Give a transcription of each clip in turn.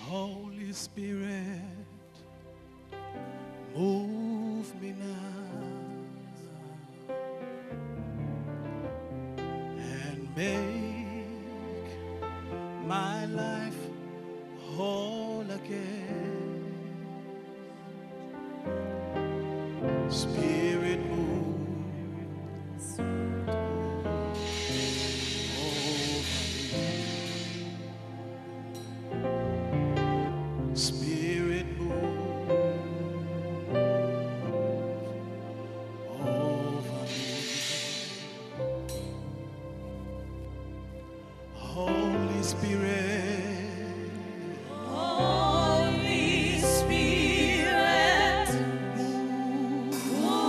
Holy Spirit, move me now and make my life whole again. Spirit, move over me. Spirit, move over me. Holy Spirit, Holy Spirit, move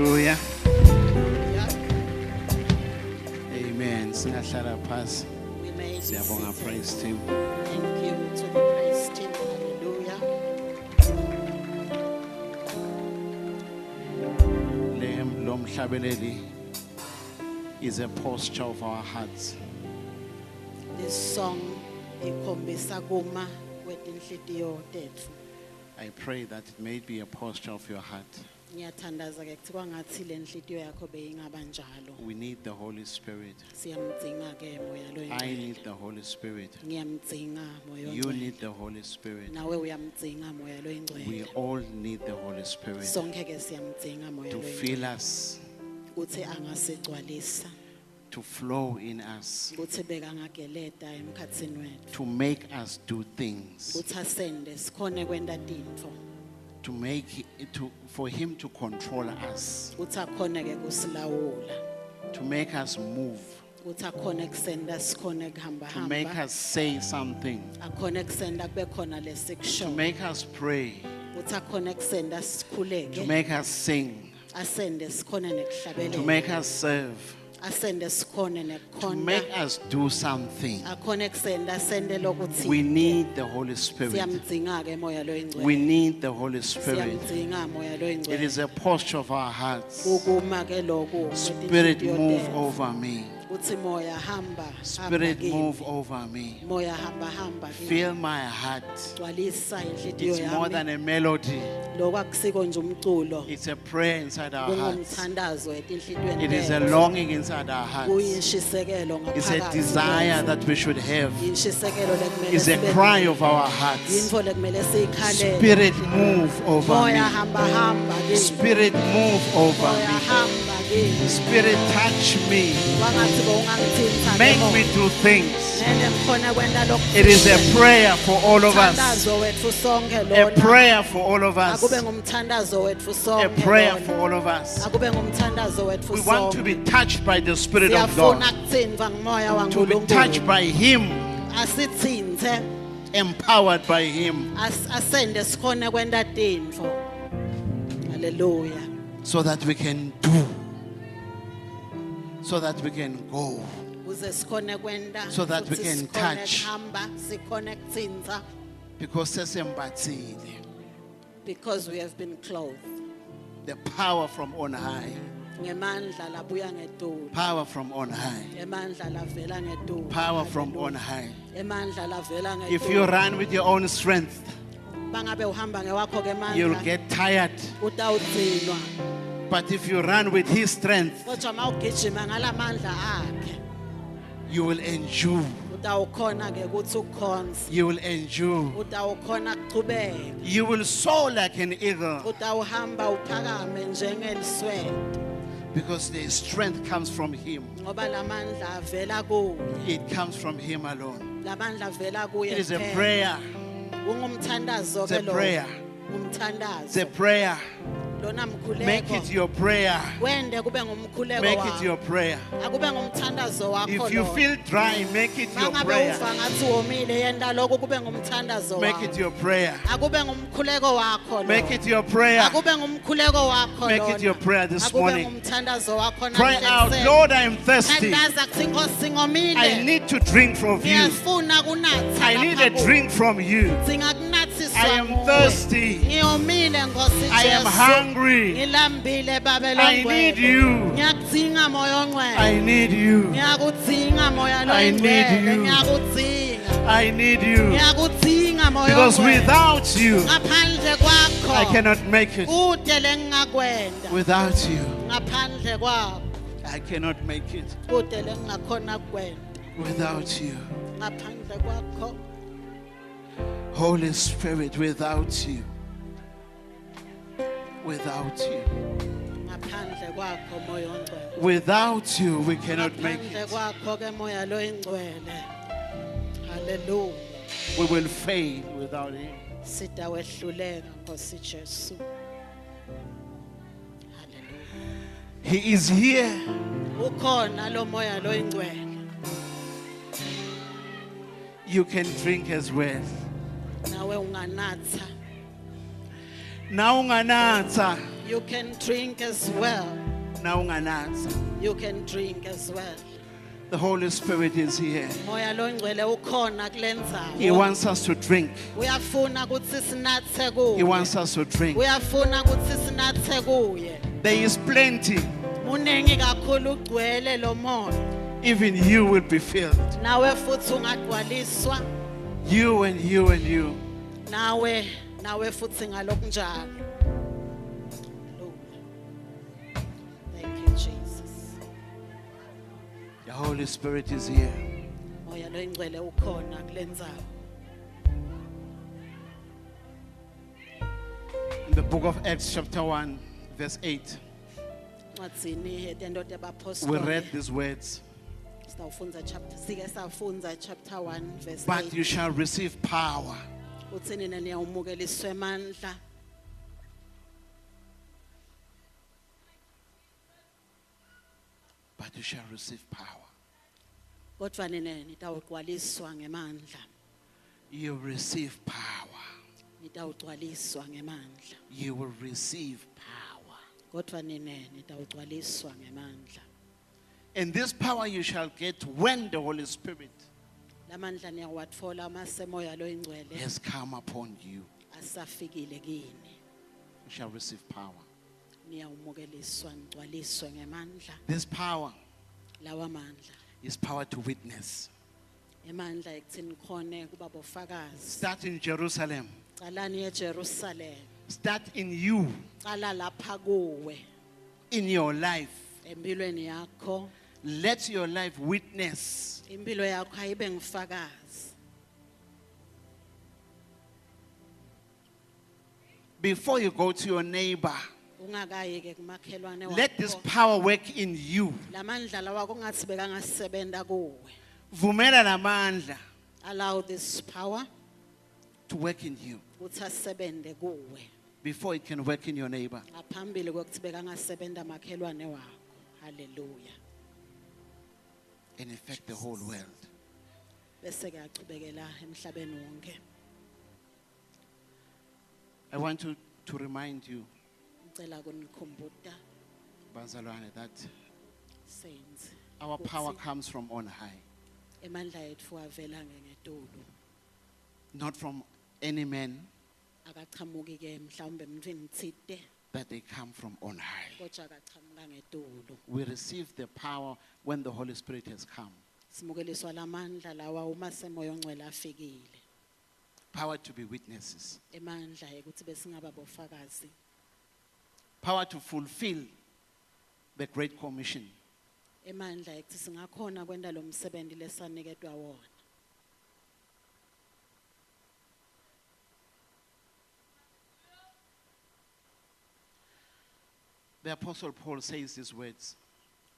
Hallelujah. Amen. Singahlala phasi. We may be Siyabonga seated. praise team. Thank you to the praise team. Hallelujah. Lo mhlabeleli is a posture of our hearts. This song ikhombisa kuma kwetinhlitiyo tethu. I pray that it may be a posture of your heart. Ngiyathandaza ke kuthiwa ngathi le nhliziyo yakho beyingaba njalo. We need the Holy Spirit. Siyamdzinga ke moya lo I oyingcwele. need the Holy Spirit. Ngiyamdzinga moya You oyingcwele. need the Holy Spirit. Nawe uyamdzinga moya lo We oyingcwele. all need the Holy Spirit Sonke ke siyamdzinga moya to lo fill oyingcwele. us, Uthi angasigcwalisa. to flow in us, Uthi bekangageleta emkhatsini wethu. to make us do things, Uthi asende sikhone kwenta tintfo. to make it for Him to control us, Uthi akhone ke kusilawula. to make us move, Uthi akhone kusenda sikhone kuhamba to make hamba. us say something, Akhone kusenda kube khona to lesikusho. make us pray, Uthi akhone kusenda to sikhuleke. make us sing, Asende sikhone to nekuhlabelela. make us serve, Asende sikhone to nekukhonda. make us do something. Akhone kusenda sende lokuthi. We need the Holy Spirit. Siyamdzinga ke moya lo We oyingcwele. need the Holy Spirit. Siyamdzinga moya lo It oyingcwele. is a posture of our hearts. Ukuma ke lokho Spirit, kwetinhliziyo move tethu. over me. Uthi moya hamba. Spirit, hamba move kimi. over me. Moya hamba hamba kimi. Fill my heart. Gcwalisa inhliziyo It's more yami. than a melody. Lokho akusiko nje umculo. It's a prayer inside our hearts. Kungumthandazo etinhlitweni It is a tethu. longing inside our hearts. Kuyishisekelo It's a ngaphakathi desire kwethu. that we should have. Yishisekelo lekumele It's a sibe cry nayo. of our hearts. Yintfo lekumele siyikhalele. Spirit, move over Moya me. hamba hamba kimi. Spirit, move over Moya me. hamba kimi. Spirit, touch me. Wangathi bowungangithinta Make ke me moya. do things. Ngene ngikhona kwenta lokhu. It is a prayer for all of us. Umthandazo wethu sonke A lona. prayer for all of us. Akube ngumthandazo wethu A sonke prayer lona. for all of us. Akube ngumthandazo wethu We want to sonke. be touched by the Spirit of Siyafuna God. kutsindwa ngumoya To be touched waNkulunkulu. by Him, Asitsintse, empowered by Him, asende sikhone kwenta tintfo. Hallelujah. so that we can do, so that we can go. Uze sikhone kwenta. So that we futhi can sikhone touch. kuhamba, sikhone kutsintsa, Because sesembatsile, because we have been clothed. the power from on high, Ngemandla labuya ngetulu. power from on high, Emandla lavela ngetulu. power from on high. Emandla lavela ngetulu. If you run with your own strength, Bangabe uhamba ngewakho ke you'll mandla. get tired. Utawudzinwa. But if you run with His strength, Kodwa mawugijima ngalamandla akhe. you will endure. Utawukhona ke ukuthi ukhonze. You will endure. Utawukhona kuchubeka. You will soar like an eagle Utawuhamba uphakame njengeliswede. because the strength comes from Him. Ngoba lamandla avela kuye. It comes from Him alone. Lamandla avela kuye. It is a kuphela. prayer. Ungumthandazo It's a ke lo. prayer. Umthandazo. It's a prayer. Lona mkhuleko. Make it your prayer. Wende kube ngumkhuleko Make it wakho. your prayer. Akube ngumthandazo wakho If you lo. feel dry, make it your Mangabe prayer. uva ngathi womile yenda lokho kube ngumthandazo Make wakho. it your prayer. Akube ngumkhuleko wakho lo. Make it your prayer. Akube ngumkhuleko wakho Make lona. it your prayer this Akube morning. ngumthandazo wakho Cry namhlanje out, ekuseni. Lord, I am thirsty. Thandaza kuthi Nkosi ngomile. I need to drink from you. Ngiyafuna kunatha. I need a lapha kuwe. drink from you. Dinga kunathiswa I am nguwe. thirsty. Ngiyomile Nkosi I am Jesu. hungry. Ngilambile Baba I need you. Ngiyakudzinga moya ongcwele. I need you. Ngiyakudzinga moya I need loyingcwele. you. Ngiyakudzinga. I need you. Ngiyakudzinga moya Because ongcwele. without you, Ngaphandle kwakho. I cannot make it. Kude lengingakwenda. Without you, Ngaphandle kwakho. I cannot make it. Kude lengingakhona kwenda. Without you, Ngaphandle kwakho. Holy Spirit, without you, without you, Ngaphandle kwakho moya ongcwele. without you, we cannot make Ngaphandle it. kwakho ke moya loyingcwele. Hallelujah. We will fail without Him. Sida wehluleka Nkosi Jesu. Hallelujah. He is here. Ukhona lo moya loyingcwele. You can drink as well. Nawe unganatha. Now unganatha. You can drink as well. na unganatha. You can drink as well. The Holy Spirit is here. Moya lo ngcwele ukhona He kulenzawo. wants us to drink. Uyafuna ukuthi sinathe He kuye. wants us to drink. Uyafuna ukuthi sinathe kuye. There is plenty. Munengi kakhulu ugcwele lo moya. Even you will be filled. Nawe futhi ungagcwaliswa. You and you and you. Nawe futhi ngalokunjalo. Thank you Jesus. The Holy Spirit is here. Moya lo ngcwele ukhona kulenzawo. In the book of Acts chapter 1 verse 8, Ncwadzini yetendo we tebapostoli. read these words. Sitawufunza chapter 1 verse But 8. you shall receive power. Uthi nina niyawumukeliswa amandla. But you shall receive power. Kodwa nina nitawugcwaliswa ngemandla. You receive power. Nitawugcwaliswa ngemandla. You will receive power. Kodwa nina nitawugcwaliswa ngemandla. And this power you shall get when the Holy Spirit Lamandla niyawatfola uma semoya lo ingcwele has come upon you. asafikile kini. You shall receive power. Niyawumukeliswa nigcwaliswe ngemandla. This power Lawa mandla. is power to witness. Emandla ekuthini khone kuba bofakazi. Start in Jerusalem. Qalani eJerusalem. Start in you, Qala lapha kuwe in your life. empilweni yakho. Let your life witness. Impilo yakho ayibe ngufakazi. Before you go to your neighbor, Ungakayi ke kumakhelwane let this wakho. power work in you. Lamandla lawa kungathi bekangasebenta kuwe. Vumela lamandla Allow this power to work in you ukuthi asebende kuwe. before it can work in your neighbor. Ngaphambili kokuthi bekangasebenta makhelwane wakho. Hallelujah. And affect the whole world. Bese ke aqhubekela emhlabeni wonke. I want to remind you, Ngicela kunikhumbuza bazalwane, that saints. our power ukuthi comes from on high, Emandla ethu avela ngengetulu. not from any man, Akachamuki ke mhlawumbe emntwini thide but they come from on high. kodwa akachamuka ngetulu. We receive the power when the Holy Spirit has come. Simukeliswa lamandla lawa uma semoya ongcwele afikile. Power to be witnesses. Emandla ukuthi besingaba bofakazi. Power to fulfill the Great Commission. Emandla ukuthi singakhona kwenda lo msebenzi lesaniketwa wona. The Apostle Paul says these words.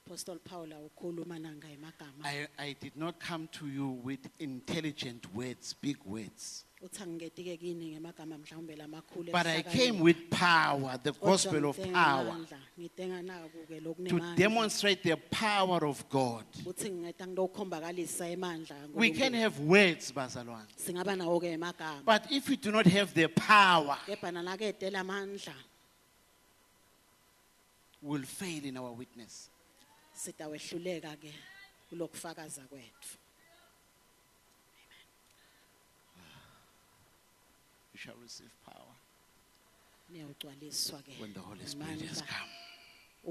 Apostle Paul ukhuluma nanga emagama. I did not come to you with intelligent words, big words, Uthi angiketike kini ngemagama mhlawumbe lamakhulu but I ebuhlakani. came with power, the Kodwa gospel of ngitenga power, amandla, ngitenga naku ke to lokunemandla. demonstrate the power of God. Uthi ngingeta ngilokhombakalisa emandla We can kaNkulunkulu. have words, bazalwane, Singaba nawo ke emagama. but if we do not have the power, Kepha nalaketela amandla we'll fail in our witness. sitawehluleka ke kulokufakaza kwethu. You shall receive power Niyawugcwaliswa ke when the Holy Spirit has amandla come.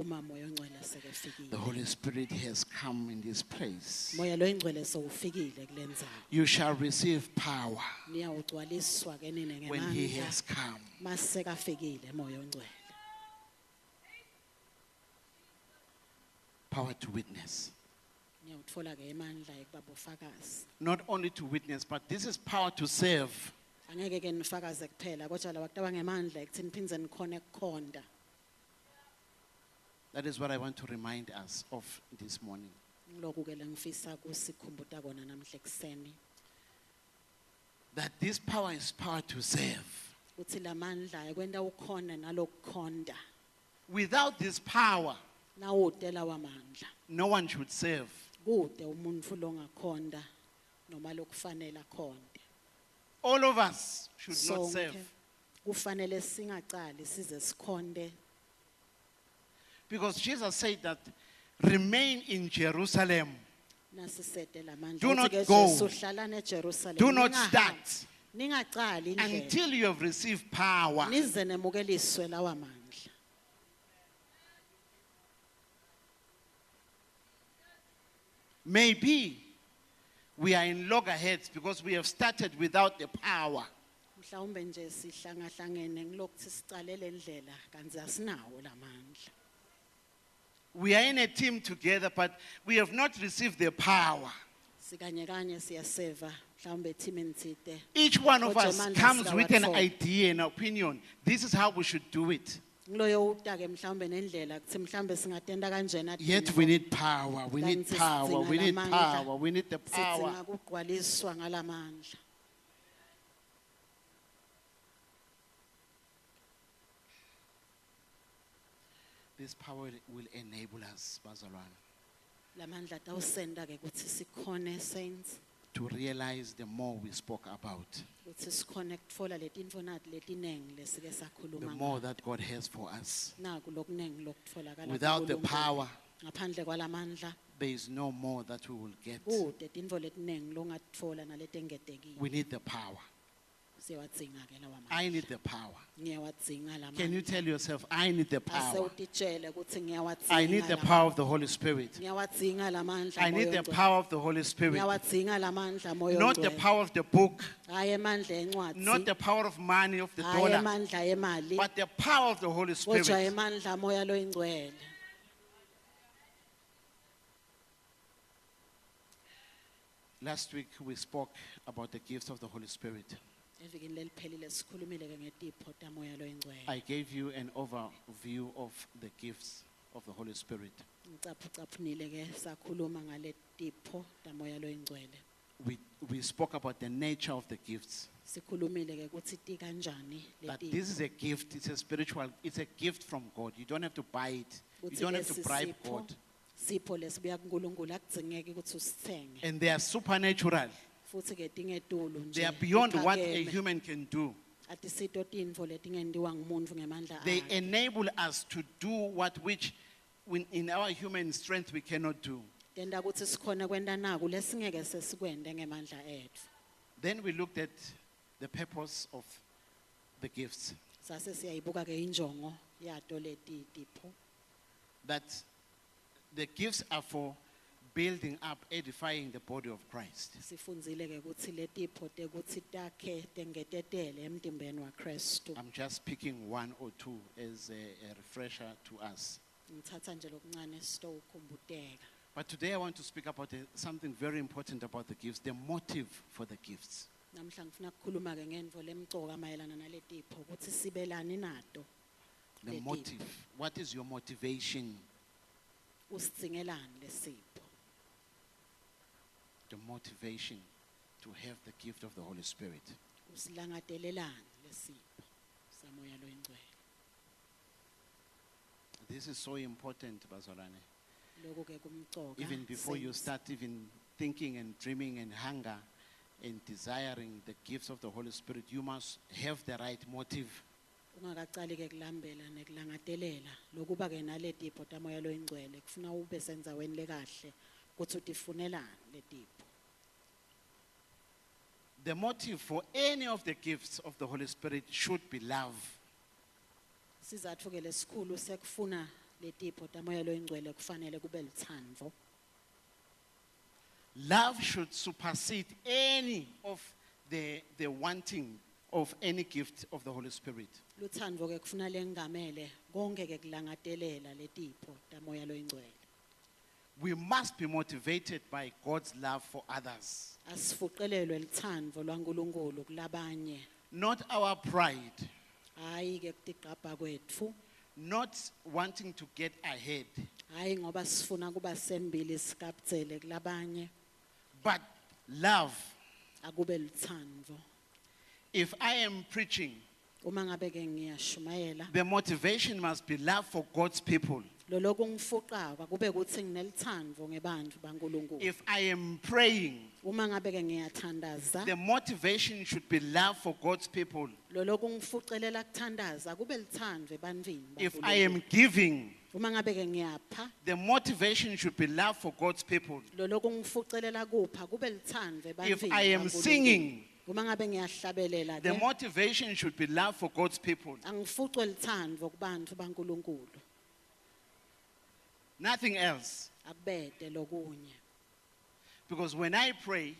uma moya ongcwele sekefikile. The Holy Spirit has come in this place. Moya lo ingcwele sowufikile kulenzawo. You shall receive power Niyawugcwaliswa ke nini when He ngemandla has come. mase kafikile moya ongcwele. Power to witness. Niyawutfola ke emandla ekuba bofakazi. Not only to witness, but this is power to serve. Angeke ke nifakaze kuphela kodwa laba kutaba ngemandla ekuthini niphindze nikhone ukukhonda. That is what I want to remind us of this morning. Ngilokhu ke lengifisa kusikhumbuta kona namhle ekseni. That this power is power to serve. Uthi lamandla ekwenta ukhona nalokukhonda. Without this power, Nawudela wamandla. no one should serve. Kude umuntu longakhonda noma lokufanele akhonde. All of us should not Sonke serve. kufanele singacali size sikhonde. Because Jesus said that remain in Jerusalem. Nasisete lamandla. Do not Uthi-ke go. Jesu hlalani eJerusalem. Do not Ningahambi, start Ningaqali indlela. until you have received power. Nize nemukeliswe lawa mandla. Maybe we are in loggerheads because we have started without the power. Mhlawumbe nje sihlangahlangene ngilokhu sicalele indlela kanti asinawo lamandla. We are in a team together, but we have not received the power. Sikanye kanye siyaseva mhlawumbe teamini thide. Each one of Kodwa us amandla comes with an sikawathola. idea, an opinion. This is how we should do it. Ngiloyo utake mhlawumbe nendlela kuthi mhlawumbe singatenda kanjena. Yet we need power, we need Kanti power, sidzinga we need lamandla. power, we need the power. Sidzinga ukugcwaliswa ngalamandla. This power will enable us, bazalwane, Lamandla tawusenda ke kuthi sikhone saints, to realize the more we spoke about, kuthi sikhone kutfola letinfo nathi letinengi lesike the sakhuluma more that God has for us. naku lokunengi lokutfolakala Without the kuNkulunkulu. power, Ngaphandle kwalamandla there is no more that we will get. kude tinfo letinengi longatfola naletengetekile. We need the power. Siyawadzinga ke lawa mandla. I need the power. Ngiyawadzinga Can you lamandla. tell yourself, I need the power? Asewutitshele kuthi ngiyawadzinga. I need the power of the Holy Spirit. Ngiyawadzinga lamandla. I need the Moya power of the Holy Spirit. Ngiyawadzinga lamandla moya Not the ongcwele. power of the book, Hayi emandla encwadzi. not the power of money, of the Hayi dollar, emandla emali. but the power of the Holy Kodwa Spirit. emandla moya loyingcwele. Last week we spoke about the gifts of the Holy Spirit. Evikini leliphelile sikhulumile ke ngetipho tamoya loyingcwele. I gave you an overview of the gifts of the Holy Spirit. Ngicaphucaphunile ke sakhuluma ngaletipho tamoya loyingcwele. We spoke about the nature of the gifts. Sikhulumile ke kuthi ti kanjani That letipho. this is a gift, it's a spiritual, it's a gift from God. You don't have to buy it. You Kuthi don't ke have to bribe sisipho, God. sipho lesibuya kuNkulunkulu akudzingeki ukuthi usithenge. And they are supernatural. Futhi ke tingetulu nje. They are beyond what a tiphakeme. human can do. Atisito tintfo letingentiwa ngumuntu ngemandla They akhe. enable us to do which in our human strength we cannot do. Tenta kutsi sikhone kwenta naku lesingeke sesikwente ngemandla etfu. Then we looked at the purpose of the gifts. Sase siyayibuka ke injongo yato leti tipho. That the gifts are for building up, edifying the body of Christ. Sifundzile ke kutsi letipho tekutsi takhe tengetetele emtimbeni wa Kristu. I'm just picking one or two as a refresher to us. Ngitsatsa nje lokuncane sitokhumbuteka. But today I want to speak about something very important about the gifts, the motive for the gifts. Namhla ngifuna kukhuluma ke ngendvo lemcoka mayelana naletipho kutsi sibelani nato. The Letipho. motive. What is your motivation? Usidzingelani lesipho? The motivation to have the gift of the Holy Spirit. Usilangadelelani lesipho samoya loyingcwele. This is so important, Bazalwane. Lokho ke kumcoka. Even before you saints. start even thinking and dreaming and hunger and desiring the gifts of the Holy Spirit, you must have the right motive. Ungakacali ke kulambela nekulangadelela lokuba ke naletipho tamoya loyingcwele kufuna ube sendzaweni lekahle kutsi utifunelani letipho. The motive for any of the gifts of the Holy Spirit should be love. Sizatfu ke lesikhulu sekufuna letipho tamoya loyingcwele kufanele kube lutsandvo. Love should supersede any of the wanting of any gift of the Holy Spirit. Lutsandvo ke kufuna lengamele konke ke kulangadelela letipho tamoya loyingcwele. We must be motivated by God's love for others, Asifuqelelwe lutsandvo lwaNkulunkulu kulabanye. not our pride, Hayi ke kutigqabha kwetfu. not wanting to get ahead, Hayi ngoba sifuna kuba sembili sikaptsele kulabanye. but love. Akube lutsandvo. If I am preaching, Uma ngabe ke ngiyashumayela the motivation must be love for God's people. loloku ngifuqaka kube kuthi nginelutsandvo ngebantfu baNkulunkulu. If I am praying, Uma ngabe ke ngiyathandaza the motivation should be love for God's people. loloku ngifuqelela kuthandaza kube lutsandvo ebantfwini If baNkulunkulu. I am giving, Uma ngabe ke ngiyapha the motivation should be love for God's people. lo lokungifucelela kupha kube lithando If ebantwini I am kaNkulunkulu. singing, Uma ngabe ngiyahlabelela the ke motivation should be love for God's people. angifucwe lithando kubantu baNkulunkulu. Nothing else. Akubede lokunye. Because when I pray,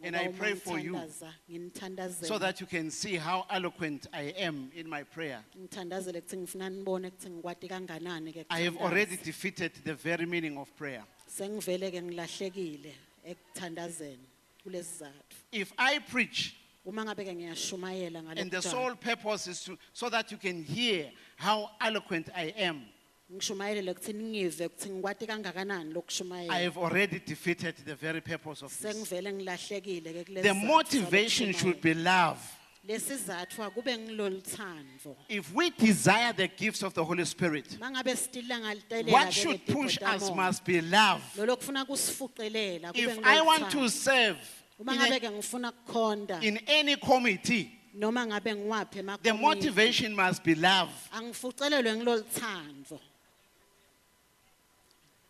and I Ngoba uma pray for you, ngithandaza, nginithandazela. so that you can see how eloquent I am in my prayer, Ngithandazele kuthi ngifuna nibone ukuthi ngikwati kanganani ke I have ukuthandaza. already defeated the very meaning of prayer. Sengivele ke ngilahlekile ekuthandazeni kulesizathu. If I preach, Uma ngabe ke ngiyashumayela and the ngalokho. sole purpose is so that you can hear how eloquent I am, Ngishumayele ukuthi ningive ukuthi ngikwati kangakanani I lokushumayela. have already defeated the very purpose of this. Sengivele ngilahlekile ke kulesizathu. The motivation should be love. Lesizathu akube ngiloluthando. If we desire the gifts of the Holy Spirit, Mangabe stila ngalitelela what should push us must be love. Lolo kufuna kusifuqelela kube If I want to ngiloluthando. serve Uma in, ngabe ke ngifuna ukukhonda in any committee, noma ngabe ngiwaphe the emakomiti. motivation must be love. Angifucelelwe ngiloluthando.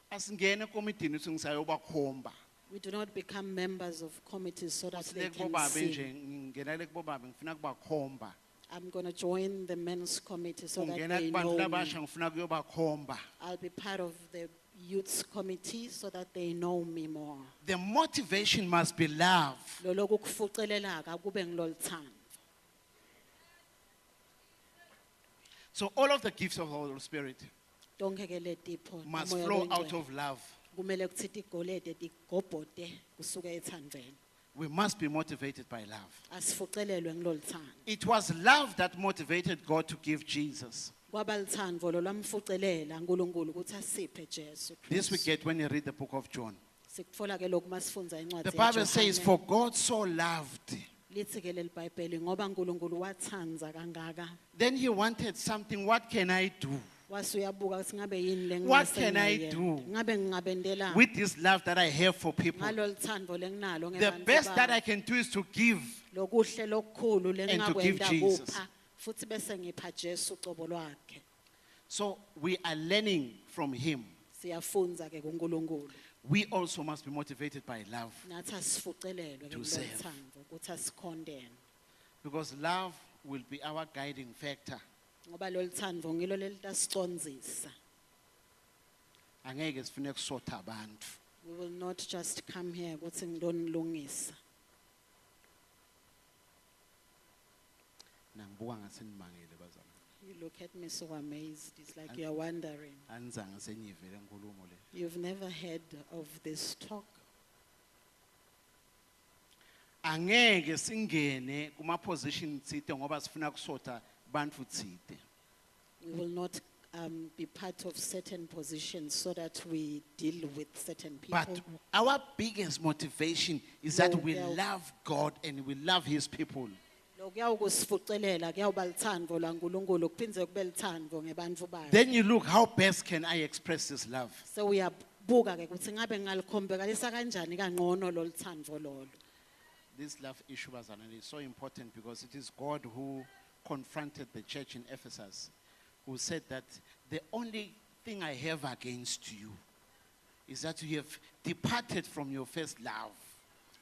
Asingene ekomidini uthi ngisayobakhomba. We do not become members of committees so that they Sile can kubobabe see. nje ngingena le kubobabe ngifuna kubakhomba. I'm going to join the men's committee so that Ungena they kubantu know labasha me. ngifuna kuyobakhomba. I'll be part of the youth's committee so that they know me more. The motivation must be love. Lolo kufucelelaka kube ngiloluthando. So all of the gifts of the Holy Spirit Tonke ke le tipho must nomoya flow longcwele. out of love. Kumele kuthi igolide digobhote kusuka ethandweni. We must be motivated by love. Asifucelelwe ngiloluthando. It was love that motivated God to give Jesus. Kwaba lithando lo lamfucelela uNkulunkulu ukuthi asiphe Jesu This we Kristu. get when you read the book of John. Sikutfola ke lokhu masifundza incwadi The Bible yaJohane. says, for God so loved. Lithi ke leli Bhayibheli ngoba uNkulunkulu wathanza kangaka. Then he wanted something. What can I do Wase uyabuka ukuthi ngabe yini le What can I ngingasengayenza. do Ngabe ngingabendela with this love that I have for people? ngalolu thando lenginalo The ngebantu best that bami. I can do is to give. Lokuhle lokukhulu And to give lengakwenda Jesus. kupha futhi bese ngipha Jesu ucobo lwakhe. So we are learning from him. Siyafunza ke kuNkulunkulu. We also must be motivated by love. Nathi asifucelelwe ke To serve. ngiloluthando ukuthi asikhondene. Because love will be our guiding factor. Ngoba loluthando ngilo lelitasiconsisa. Angeke sifune kusotha abantu. We will not just come here ukuthi ngidonilungisa. Nangibuka ngathi nimangele bazalwane. You look at me so amazed. It's like you're wondering. Anizange senyivele inkulumo le. You've never heard of this talk. Angeke singene kuma position tsite ngoba sifuna kusotha bantu tsite. We will not be part of certain positions so that we deal with certain people. But our biggest motivation is that No, we no. love God and we love his people. Lokuyawukusifucelela kuyawuba lithando laNkulunkulu kuphindze kube lithando ngebantfu bakhe. Then you look, how best can I express this love? So uyabuka ke ukuthi ngabe ngalikhombekalisa kanjani kangcono lo lithando lolo. This love issue bazalwane, is so important because it is God who confronted the church in Ephesus, who said that the only thing I have against you is that you have departed from your first love.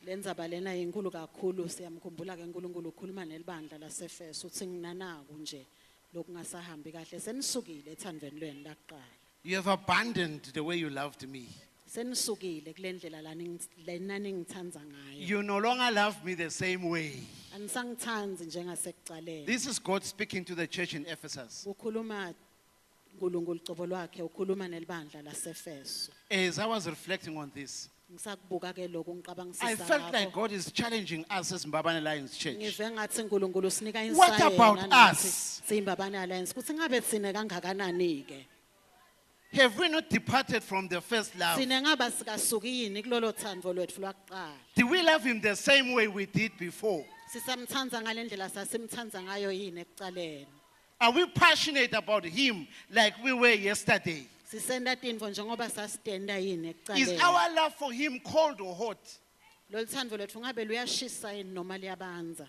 Lendzaba lena inkulu kakhulu siyamkhumbula ke uNkulunkulu ukhuluma nelibandla laseFeso uthi nginanaku nje lokungasahambi kahle senisukile ethandweni lweni lakuqala. You have abandoned the way you loved me. Senisukile kulendlela lena ningithandza ngayo. You no longer love me the same way. Anisangithandzi njengasekuqaleni. This is God speaking to the church in Ephesus. Ukhuluma uNkulunkulu ucobo lwakhe ukhuluma nelibandla laseFeso. As I was reflecting on this, Ngisakubuka ke lokhu ngiqabangisisa I felt like ngakho. God is challenging us as Mbabane Lions Church. Ngive ngathi uNkulunkulu usinika What insight about us? Simbabane Alliance kuthi ngabe sine kangakanani ke. Have we not departed from the first love? Sine ngaba sikasuki yini kulolo thando lwethu lwakuqala. Do we love him the same way we did before? Sisamthandza ngalendlela sasimthandza ngayo yini ekuqaleni. Are we passionate about him like we were yesterday? Sisenda tintfo njengoba sasitenda yini Is ekuqaleni. our love for him cold or hot? Lolu thando lwethu ngabe luyashisa yini noma liyabanza.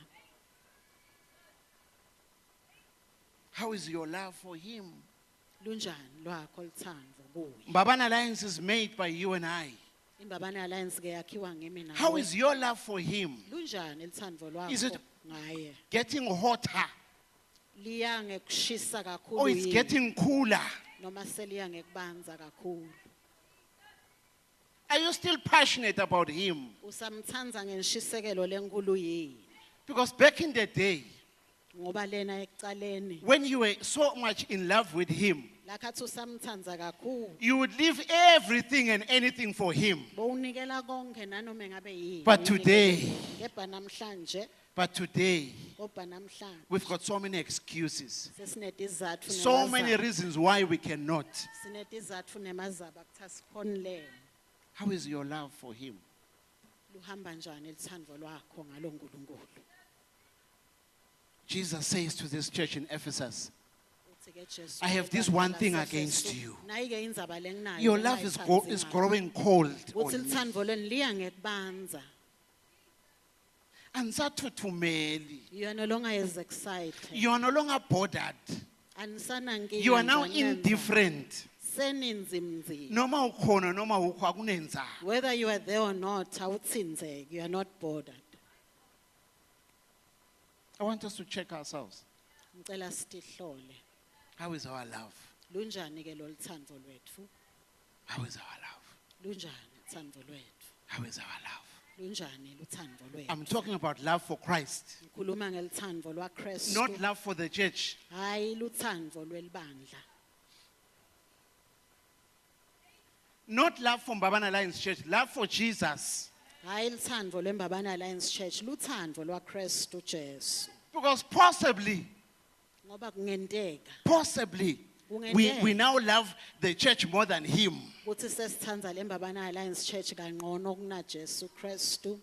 How is your love for him? Lunjani lwakho luthando kuye? Mbabane Alliance is made by you and I. Imbabane Alliance ke yakhiwa ngimi nawe. How is your love for him? Lunjani luthando Is it- lwakho ngaye? Getting hotter Liya ngekushisa kakhulu or it's yini? getting cooler? Noma seliya ngekubanza kakhulu? Are you still passionate about him? Usamthandza ngeshisekelo lenkulu yini? Because back in the day, Ngoba lena ekucaleni when you were so much in love with him, lakhathi usamthandza kakhulu. you would leave everything and anything for him. Bowunikela konke nanoma ngabe yini. But today, Kepha namhlanje, kodwa namhlanje, namhlanje we've got so many excuses, sesinetizathu so many nemazaba. reasons why we cannot. Sinetizathu nemazaba kuthi asikhonilele. How is your love for him? Luhamba njani lithando lwakho ngalo nkulunkulu? Jesus says to this church in Ephesus, Uthi-ke Jesu, I have this ebandla one thing laseFesu, against you. nayi-ke indzaba lenginayo Your love engingayithandi is ngayo. growing cold Uthi on me. lithando lweni liya ngekubanza. Ansathuthumeli. You are no longer as excited. You are no longer bothered. Anisanankinga You are now njani nenza. indifferent. Seninzimnzima. Noma ukhona noma ukho akunenza. Whether you are there or not, awutsinzeki, you are not bothered. I want us to check ourselves. Ngicela sitihlole. How is our love? Lunjani ke lo lithando lwethu? How is our love? Lunjani uthando lwethu? How is our love? Lunjani luthando lwethu? I'm talking about love for Christ, Ngikhuluma ngelithando lwaKristu. not love for the church. Hayi luthando lwelibandla. Not love from Mbabane Alliance Church, love for Jesus. Hayi luthando lweMbabane Alliance Church, luthando lwaKristu Jesu. Because possibly, Ngoba kungenteka we now love the church more than him. ukuthi sesithanda leMbabane Alliance Church kangcono kuna Jesu Kristu.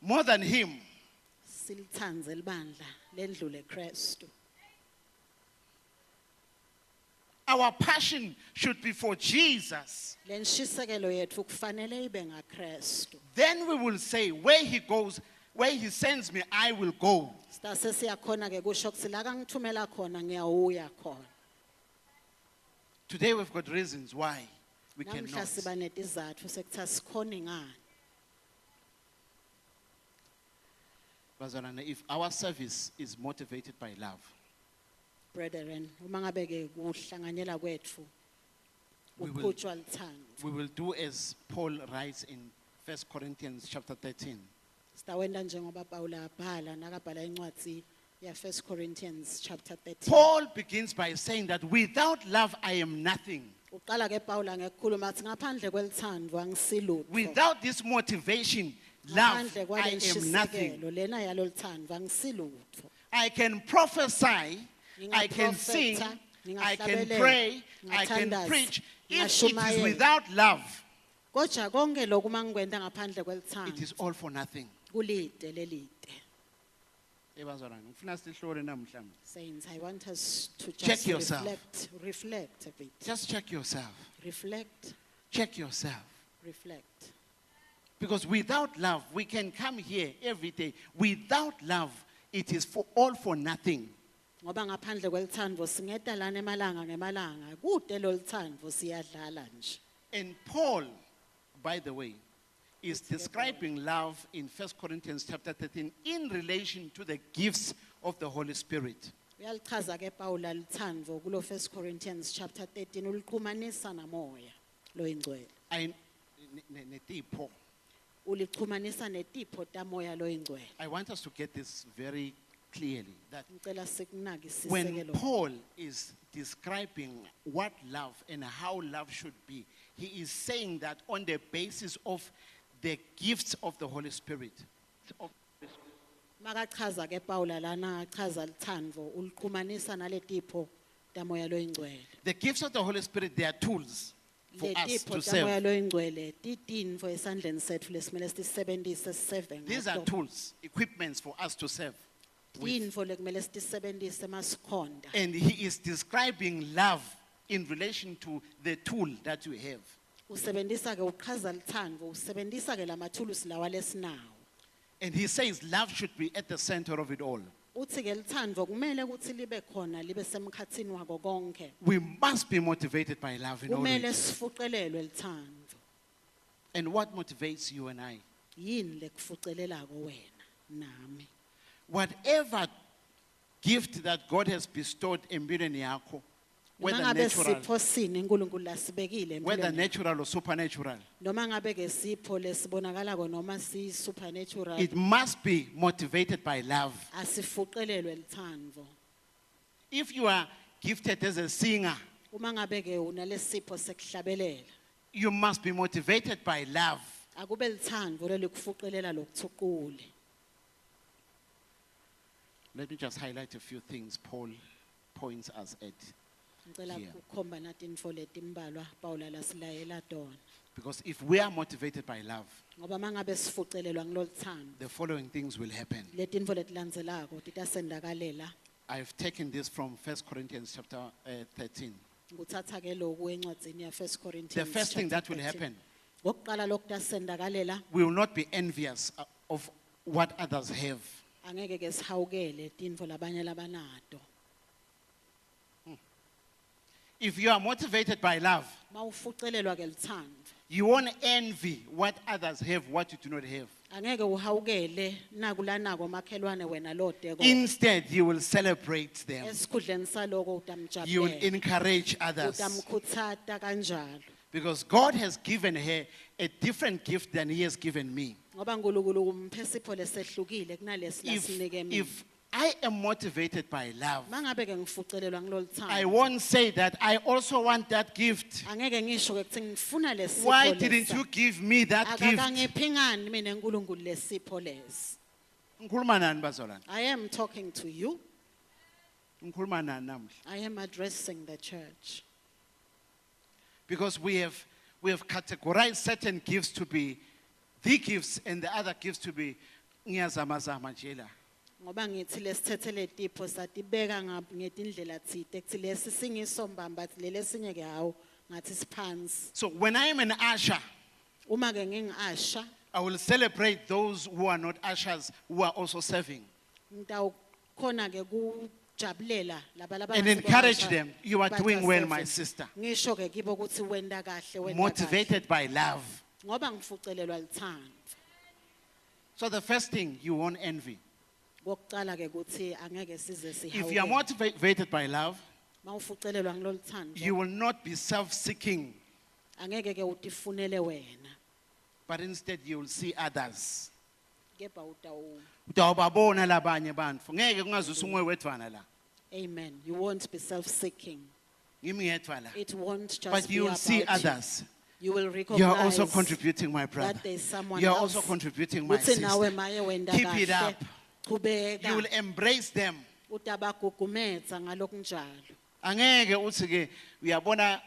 More than him. Silithandze libandla lendlule Kristu. Our passion should be for Jesus. Lenshisekelo yethu kufanele ibe ngaKristu. Then we will say, where he goes, where he sends me, I will go. Sitase siyakhona ke kusho ukuthi la kangithumela khona ngiyawuya khona. Today we've got reasons why we Namhla cannot. siba netizathu sekuthi asikhoni ngani. Bazalwane, if our service is motivated by love, Brethren, uma ngabe ke kuhlanganyela kwethu We will- uqhutshwa lithando. we will do as Paul writes in 1 Corinthians chapter 13. Sitawenda njengoba Paula abhala nakabhala incwadi ya 1 Corinthians chapter 13. Paul begins by saying that without love I am nothing. Uqala ke Paula ngekukhuluma athi ngaphandle kwelithando angisilutho. Without this motivation, love, Ngaphandle I am nothing. kwalenshisekelo lena yalo lithando angisilutho. I can prophesy, I can Ngingaprofetha, sing, I can ngingahlabelela, pray, I can ngingathandaza, preach. If it is ngingashumayela. without love, Kodwa konke lokhu mangikwenda ngaphandle it kwelithando is all for nothing. kulide lelide. Ebazalwane, ngifuna sihlole namhlanje. Saints, I want us to Check just yourself. reflect a bit. Just check yourself. Reflect, Check yourself. reflect. Because without love, we can come here every day. Without love, it is for all for nothing. Ngoba ngaphandle kwelithando singeta lana emalanga ngemalanga. Kude lo lithando siyadlala nje. And Paul, by the way, is describing love in 1 Corinthians chapter 13 in relation to the gifts of the Holy Spirit. Uyalichaza ke Paula lithando kulo 1 Corinthians chapter 13 uliqhumanisa namoya lo ingcwele. Netipho. Uliqhumanisa netipho tamoya lo ingcwele. I want us to get this very clearly, that Ngicela sikunake when isisekelo. Paul is describing what love and how love should be, he is saying that on the basis of the gifts of the Holy Spirit. Makachaza ke Paula lana achaza lithando uliqhumanisa naletipho tamoya lo ingcwele. The gifts of the Holy Spirit, they are tools for us Letipho to tamoya serve. lo ingcwele titinfo esandleni sethu lesimele sisebenzise siseve These are ngato. tools, equipments for us to serve. with. Tinfo lekumele sitisebenzise masikhonda. And he is describing love in relation to the tool that you have. Usebenzisa ke uchaza lithando usebenzisa ke lamathulusi lawa lesinawo. And he says love should be at the center of it all. uthi ke lithando kumele ukuthi libe khona libe semkhathini wako konke We must be motivated by love in all kumele ways. sifuqelelwe lithando And what motivates you and I? yini lekufuqelelako wena nami Whatever gift that God has bestowed empilweni yakho, noma whether ngabe natural, sipho sini uNkulunkulu lasibekile whether empilweni natural or supernatural, noma ngabe ke sipho lesibonakalako noma si supernatural it must be motivated by love. asifuqelelwe lithando If you are gifted as a singer, uma ngabe ke unalesipho sekuhlabelela you must be motivated by love. akube lithando lelikufuqelela lokuthuqule Let me just highlight a few things Paul points us at. ngicela Yeah. ukukhomba nathi info letimbalwa Paula lasilayela tona Because if we are motivated by love, ngoba mangabe sifuqelelwa ngiloluthando the following things will happen. letinfo letilandzelako titasendakalela I've taken this from 1 Corinthians chapter 13. nguthatha ke lokhu encwadzini ya 1 Corinthians The first thing that chapter will 13. happen, Ngokuqala lokutasendakalela we will not be envious of what others have. angeke ke sihawukele tinfo labanye labanato If you are motivated by love, mawufuqelelwa ke lithando you won't envy what others have, what you do not have. angeke uhawukele nakulanako makhelwane wena lode Instead, you will celebrate them. esikhundleni saloko You will utamjabulela encourage others. utamkhutsata kanjalo Because God has given her a different gift than He has given me. ngoba uNkulunkulu kumphe sipho lesehlukile kunalesi lasinike mina If I am motivated by love, mangabe ke ngifuqelelwa I ngiloluthando won't say that I also want that gift. angeke ngisho ke kuthi ngifuna lesipho Why didn't you give me that gift? akakangiphi ngani mina uNkulunkulu lesipho lesi Ngikhuluma nani bazalwane? I am talking to you Ngikhuluma nani namuhla? I am addressing the church Because we have categorized certain gifts to be the gifts and the other gifts to be ngiyazamazama nje la. ngoba ngithi lesithethe letipho satibeka ngetindlela thite kuthi lesi singisombamba kuthi lelesinye ke hawo ngathi siphansi So when I am an usher, uma ke ngingasha I will celebrate those who are not ushers who are also serving ngitawukhona ke kujabulela laba and encourage them. You are doing well, my sister. ngisho ke kibo ukuthi wenda kahle wenda kahle Motivated by love. ngoba ngifucelelwa lithando So the first thing, you won't envy. kokuqala ke ukuthi angeke size If you are sihawukele motivated by love, mawufucelelwa ngiloluthando you will not be self-seeking, angeke ke utifunele wena but instead you will see others. kepha Utawubabona labanye bantfu. Ngeke kungazwisa umoya wedvwana la. amen you won't be self-seeking Ngimi ngedvwa la. it won't just But be you will about see you. others. You will recognize You are also contributing, my brother. that there's someone You are else. also contributing, my Uthi nawe sister. maye wenda Keep it kahle, up. qhubeka, You will embrace them. utabagugumetsa ngalokunjalo. Angeke uthi ke uyabona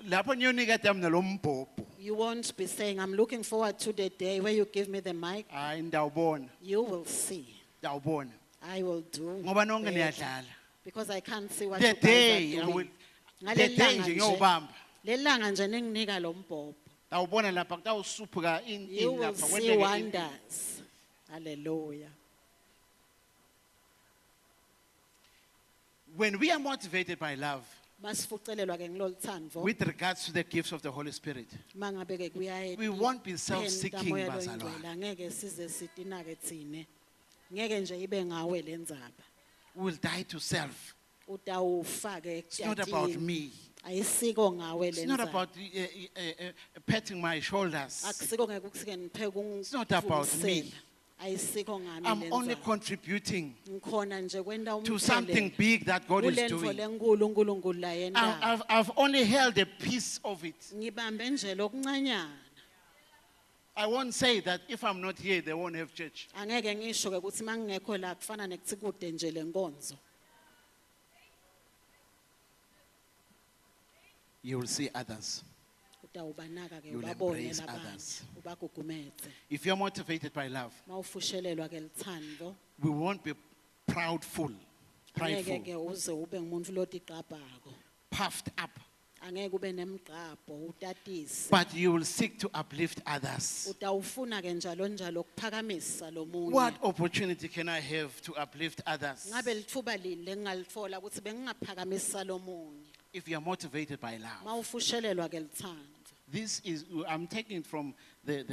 lapho ngiyonikeza mina lo mbhobho. You won't be saying, I'm looking forward to the day where you give me the mic. Hayi ndawubona. You will see. Ndawubona. I will do. Ngoba nonke better. niyadlala. Because I can't see what The you guys day are I doing. will the Ngaleli day langa nje nje, ngiyobamba. lelanga nje ninginika lo mbhobho. Ndawubona lapha kutawusuphuka You will lapha see kwenteke into. wonders. Hallelujah. When we are motivated by love Masifucelelwa ke ngiloluthando. with regards to the gifts of the Holy Spirit, Mangabe ke kuyaye we won't be self-seeking, moya bazalwane. loyingcwele angeke size sitinake thine ngeke nje ibe ngawe lendzaba We will die to self. utawufake It's not about ekutyatini me. ayisiko ngawe It's not lendzaba about patting my shoulders. akusiko ngeke ukusike niphe It's not about me. kungivusela ayisiko ngami I'm only lendzaba contributing ngikhona nje kwenta to something big that God is kulento doing. lenkulu uNkulunkulu la yenda I've only held a piece of it. ngibambe nje lokuncanyana I won't say that if I'm not here, they won't have church. angeke ngisho ke ukuthi mangingekho la kufana nekuthi kude nje lenkonzo You will see others. utawubanaka ke You will ubabone embrace labanye others. ubagugumeze If you're motivated by love, mawufushelelwa ke lithando we won't be proudful, angeke prideful, ke uze ube ngumuntu lotiqabhako puffed up. angeke ube nemgqabho utatise but you will seek to uplift others. utawufuna ke njalo njalo ukuphakamisa lo munye What opportunity can I have to uplift others? ngabe lithuba lini engalitfola ukuthi bengingaphakamisa lo munye If you are motivated by love. mawufushelelwa ke lithando This is, I'm taking it from the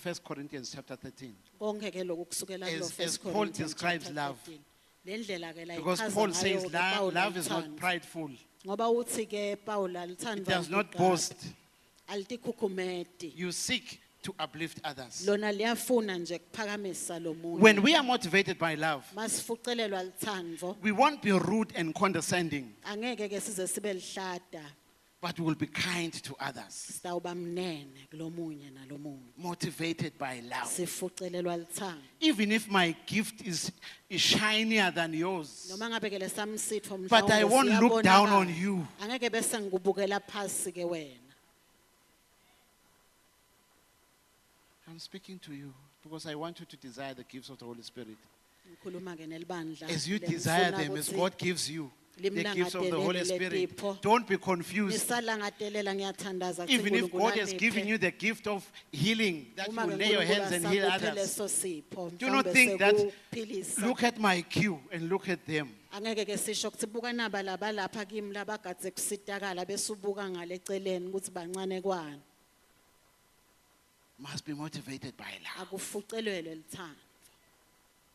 1 Corinthians chapter 13. konke ke lokhu kusukela kulo As 1 Paul Corinthians describes chapter love. 13. Lendlela ke la Because ichaza Paul ngayo says ke Pawulo love is not alithanda. prideful. Ngoba uthi ke Pawulo It alithanda does not ukugqaja, boast. alitikhukhumeti You seek to uplift others. lona liyafuna nje kuphakamisa lo munye When we are motivated by love, masifucelelwa lithando we won't be rude and condescending, angeke ke size sibe lihlada but we will be kind to others. sitawuba mnene kulo munye nalo munye Motivated by love. sifucelelwa lithando Even if my gift is shinier than yours, noma ngabe ke lesamsitho but I won't look down on siyabonakala. you. angeke bese ngikubukela phasi ke wena I'm speaking to you because I want you to desire the gifts of the Holy Spirit. ngikhuluma ke nelibandla As you lengifuna desire them, as ukuthi God gives you the gifts of the limlangazelele Holy Spirit, letipho. don't be confused. nisalangatelela ngiyathandaza Even if God has given you the gift of healing, that you will lay your hands and heal others. Do not think that, look at my queue and look at them. angeke ke sisho ukuthi buka naba laba lapha kimi labagadze kusitakala bese ubuka ngale eceleni ukuthi bancane kwani Must be motivated by love. akufucelelwe lithando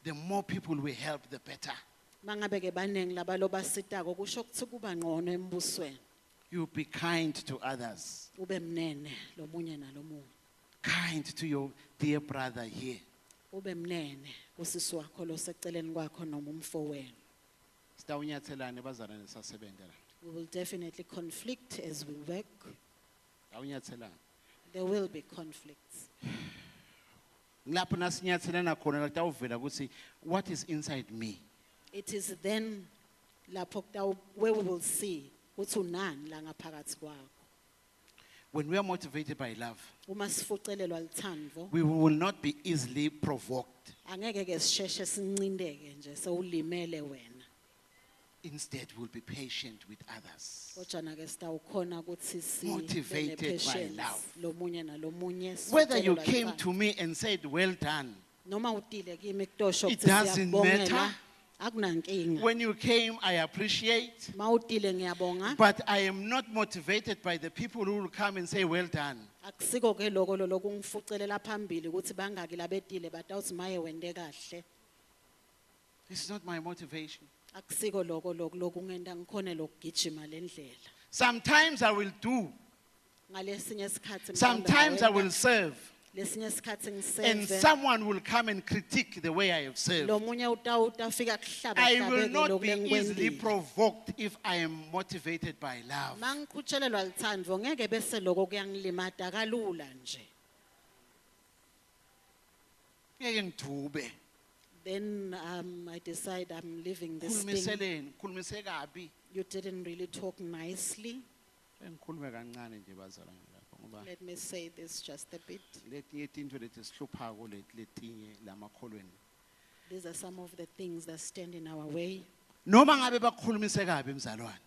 The more people we help, the better. mangabe ke baningi laba lobasitako kusho ukuthi kuba ngcono embusweni You be kind to others. ube mnene lo munye nalo munye Kind to your dear brother here. ube mnene kusisi wakho loseceleni kwakho noma umfowenu Sitawunyathelana bazalwane sasebenza la. we will definitely conflict as we work Sitawunyathelana. there will be conflicts Lapho nasinyathelana khona la tawuvela ukuthi what is inside me. it is then lapho where we will see ukuthi unani la ngaphakathi kwakho When we are motivated by love, uma sifucelelwa lithando we will not be easily provoked. angeke ke sisheshe sincindeke nje sewulimele wena Instead, we'll be patient with others. kodwa ke sitawukhona ukuthi Motivated by patience love. lo munye nalo munye Whether you sifucelelwa came lithando. to me and said, well done. noma utile kimi kutosho It ukuthi doesn't siyabongela matter. akunankinga When you came, I appreciate. mawutile ngiyabonga But I am not motivated by the people who will come and say, well done. akusiko ke lokho lokungifucelela phambili ukuthi bangaki labetile batawuthi maye wende kahle It's not my motivation. akusiko lokho lokungenda ngikhone lokugijima lendlela Sometimes I will do. ngalesinye isikhathi mhlawumbe Sometimes I ngawenda, will serve. lesinye isikhathi And ngiseve someone will come and critique the way I have served. lo munye utafika kuhlaba I will hlabeke not lokhu be easily lengikwendile provoked if I am motivated by love. mangikhutshelelwa lithando ngeke bese lokho kuyangilimata kalula nje Ngeke ngidube. then I decide I'm leaving this thing Khulumiseleni, khulumise kabi. you didn't really talk nicely Ngikhulume kancane nje bazalwane lapho ngoba let me say this just a bit letinye izinto leti sihluphako letinye lamakholweni. these are some of the things that stand in our way Noma ngabe bakukhulumise kabi mzalwane.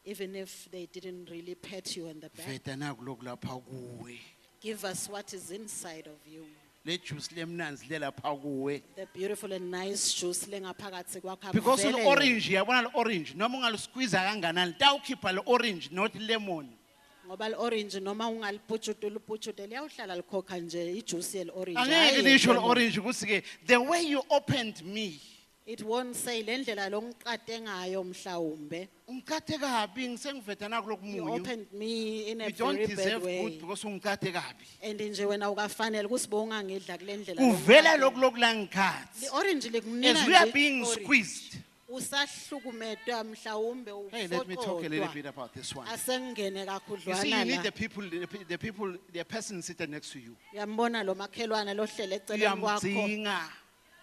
even if they didn't really pat you on the back Veta nakuloku lapha kuwe. give us what is inside of you Le juice lemnanzi lelapha kuwe. the beautiful and nice juice lengaphakathi kwakho Because akuvele the orange, yabona le orange, noma ungalusqueeze kanganani, tawukhipha le orange not lemon. ngoba le-orange noma ungaliputshute liyawuhlala likhokha nje ijuice yeli-orange Angeke hhayi lisho le lemon. orange ukuthi ke the way you opened me. It won't say le ndlela longiqade ngayo mhlawumbe Ungikhathe kabi ngisengiveta nakuloku you munyu. opened me in a You don't very bad deserve way good because ungikhathe kabi. and nje wena ukafanele ukuthi bowungangidla kule ndlela Uvela longiqade. loku la ngikhathi. Le-orange likunika As we are nje being i-orange. squeezed. Usahlukumetwa mhlawumbe Hey, let me talk a little ufocodwa. bit about this one. Asengene You see, you kakhudlwana need la the people, the person sitting next to you. uyambona lo makhelwane lohlele eceleni kwakho Uyamdzinga.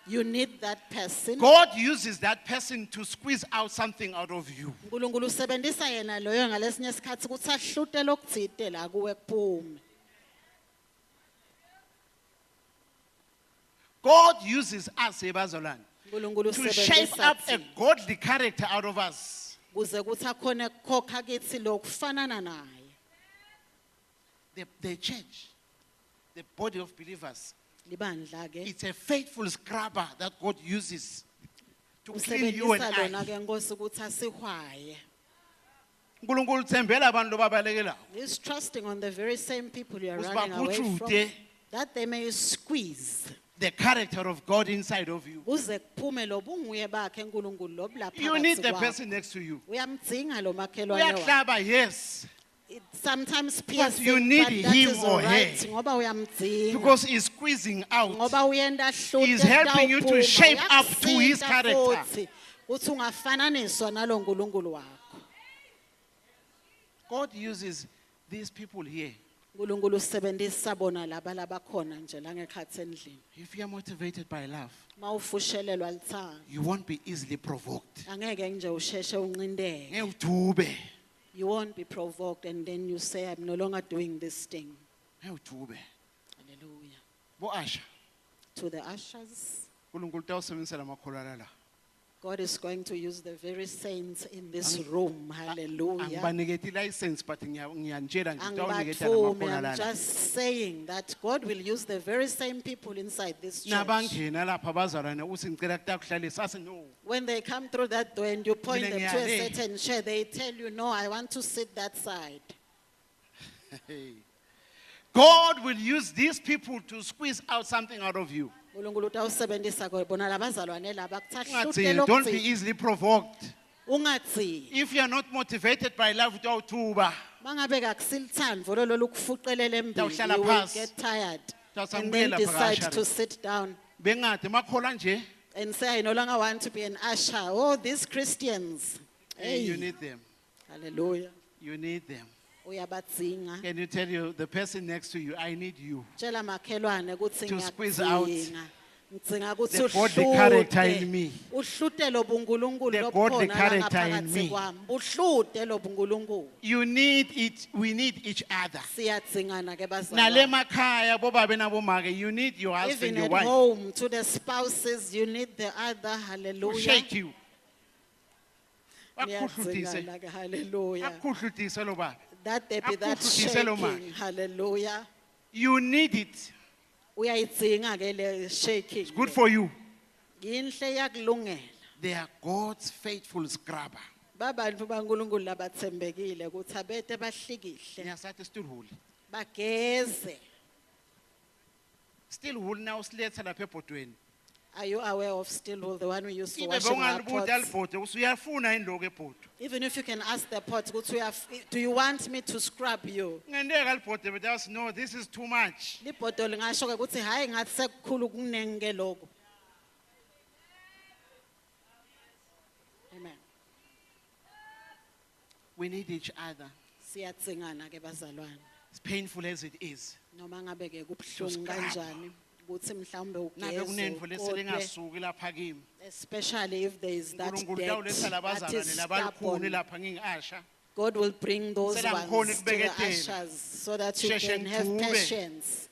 you need that person God uses that person to squeeze out something out of you. uNkulunkulu usebenzisa yena loyo ngalesinye isikhathi ukuthi ahlute lokuthide la kuwe kuphume God uses us, ebazalwane, uNkulunkulu to shape usebenzisa up a godly character out of us. kuze kuthi akhone ukukhokha kithi lokufanana naye The church, the body of believers, libandla ke it's a faithful scrubber that God uses to clean you and usebenzisa lona I. ke Nkosi ukuthi asihwaye. uNkulunkulu uthembela abantu babalekelayo He's trusting on the very same people you are Ukuthi running away from, baphutshute that they may squeeze. the character of God inside of you. Kuze kuphume lo bunguye bakhe uNkulunkulu lobula phakathi You need the kwakho. person next to you. Uyamdinga lo makhelwane wakho. Uyahlaba, yes, It sometimes piercing, you need but that him is or all right her. ngoba uyamdinga. because he's squeezing out. Ngoba uyenda hlute He's helping you to tawuphuma, shape up to his uyakusinda character. futhi, Uthi ungafananiswa nalo uNkulunkulu wakho. God uses these people here. uNkulunkulu usebenzisa bona laba labakhona nje la ngekhathi endlini. If you are motivated by love, Mawufushelelwa lithanga, you won't be easily provoked. angeke nje usheshe uncindeke. Ngeke udube. You won't be provoked and then you say I'm no longer doing this thing. Ngeke udube. Hallelujah. Bo Asha, To the ushers, uNkulunkulu utawusebenzisa lamakholana la. God is going to use the very saints in this room. Hallelujah. Angibaniketi license but ngiyanitshela nje utawuniketa Angibatfume, lamakholana I'm la. just saying that God will use the very same people inside this church. Nabangena lapha bazalwane uthi ngicela kuhlalisa asi no. When they come through that door and you point Mina them to a ngiyale. certain chair, they tell you, no, I want to sit that side. Hey. God will use these people to squeeze out something out of you. uNkulunkulu utawusebenzisa bona labazalwane laba Ungathini, don't be easily provoked. ungatsi If you are not motivated by love, utawuthuba. mangabe kakusilithando lolu kufuqelela embili, Utawuhlala you will phasi. get tired and Utawusambuyela then phakathi decide ashari. to sit down Bengade makhola nje, and say I no longer want to be an usher. Oh, these Christians. hey, you Hey, need them. hallelujah. You need them. Uyabadzinga. Can you tell the person next to you, I need you. Tshela makhelwane ukuthi To squeeze out ngiyakudzinga. Ngidzinga ukuthi the godly character in uhlute. me. Uhlute lo buNkulunkulu The godly lobukhona la character in ngaphakathi me. kwami. Uhlute lo buNkulunkulu. You need it. We need each other. Siyadzingana ke Nale bazalwane. makhaya bobabe nabomake, you need your husband, Even your at wife. home, to the spouses, you need the other. To Hallelujah. shake you. Akukhuhlutise. Niyadzingana ke, hallelujah. Akukhuhlutise lo baba. That there be that Akukhuhlutise lo mama. shaking. Hallelujah. You need it. Uyayidzinga ke le shaking. It's good for you. Yinhle yakulungela. They are God's faithful scrubber. Babantu baNkulunkulu labathembekile ukuthi abete bahlikihle. Ngiyasathi stillhul. Bageze. Stillhul now siletha lapha ebhodweni. Are you aware of Stillwell, the one we used for Ibe washing our bongalibuda pots? libhode usuyafuna indlo kebhodo. Even if you can ask the pots, do you want me to scrub you? Ngendeka libhode but us no, this is too much. Libhodo lingasho ke ukuthi hayi ngathi sekukhulu kuningi ke lokho. Amen. We need each other. Siyadzingana ke bazalwane. As painful as it is. Noma ngabe ke kubhlungu scrub. kanjani ukuthi mhlawumbe Nabe kunenfo ugeze leselingasuki lapha kimi. especially if there is that uNkulunkulu debt utawuletha that labazalwane is labalukhuni stubborn. lapha ngingasha. God will bring those Sela ones ngikhona to the ukubeketela. ushers so that you Sheshe can have ngithuke. patience.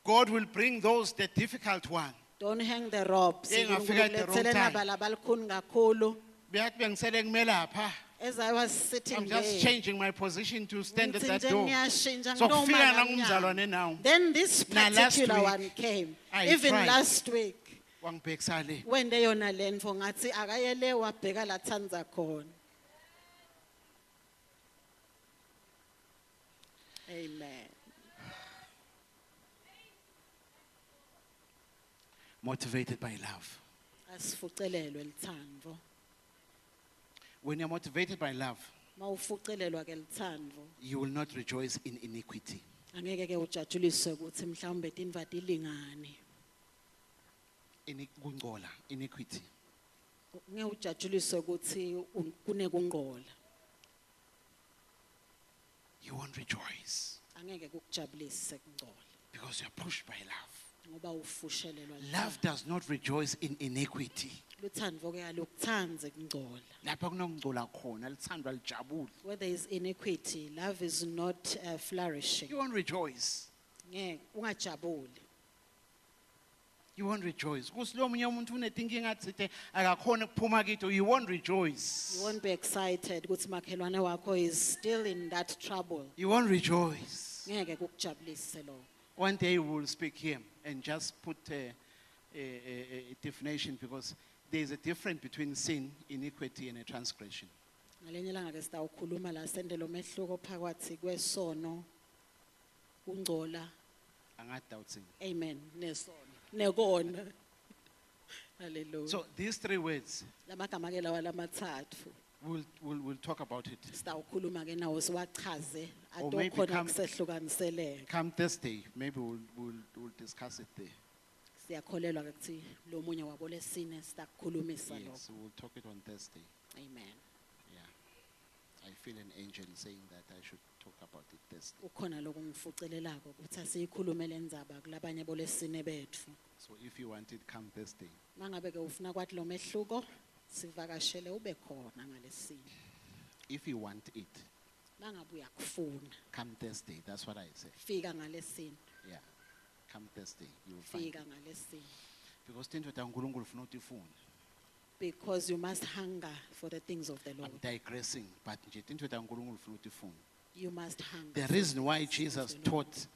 God will bring those the difficult one. Don't hang the ropes. Engafika at the wrong UNkulunkulu time. laba labalukhuni kakhulu. Beyathi bengisele kumelapha. As I was sitting I'm there, just changing my position to stand at ngithi that nje door. ngiyashintsha, So ngiloma kufika la ngumzalwane mnyango. now. Then this Na last particular week, one came. I Even tried. last week, Wangibhekisa le. when they yona lento ngathi akayele wabheka la Tanza khona. Amen. Motivated by love. Asifucelelwe lithando. When you're motivated by love, Mawufucelelwa ke lithando, you will not rejoice in iniquity. angeke ke ujatshuliswe ukuthi mhlawumbe tinvati ilingane. Kungcola, iniquity. Ngeke ujatshuliswe ukuthi kunekungqola. You won't rejoice Angeke kukujabulise kungcola because you're pushed by love. ngoba ufushelelwa Love does not rejoice in iniquity. Luthando ke alukuthandze kungcola. Lapha kunokungcola khona, lithandwa lijabule. Where there is iniquity, love is not flourishing. You won't rejoice. Ngeke ungajabuli. You won't rejoice. Kusi lo munye umuntu unetinkinga athi akakhona ukuphuma kito, you won't rejoice. You won't be excited ukuthi makhelwane wakho is still in that trouble. You won't rejoice. ngeke kukujabulise lokho. One day we will speak here and just put a definition, because there is a difference between sin, iniquity, and a transgression. Ngalenye ilanga ke sitawukhuluma la sende lo mehluko phakathi kwesono, ungcola, Angadawutsing. amen, nesono, nekona. Hallelujah. So these three words, Lamagama ke lawa lamathathu. we'll talk about it. Sitawukhuluma ke nawo siwachaze Or maybe atokhona come- kusehlukaniseleka. Come Thursday, maybe we'll discuss it there. Siyakholelwa ke kuthi lo munye wabo lesine sitakukhulumisa lokho. Yes, we'll talk it on Thursday. Amen. Yeah. I feel an angel saying that I should talk about it Thursday. Ukhona lokungifucelelako ukuthi asiyikhulume lendzaba kulabanye bolesine bethu. So if you want it, come Thursday. Mangabe ke ufuna kwathi lo mehluko sivakashele ube khona ngalesine. If you want it, Mangabe uyakufuna come Thursday. That's what I said. fika ngalesine, Yeah. Come Thursday, you will find it. fika ngalesine. Because tinto ta uNkulunkulu ufuna utifuna. Because you must hunger for the things of the Lord. I'm digressing, but nje tinto ta uNkulunkulu ufuna utifuna. You must hunger. The for reason why the things Jesus of the Lord. taught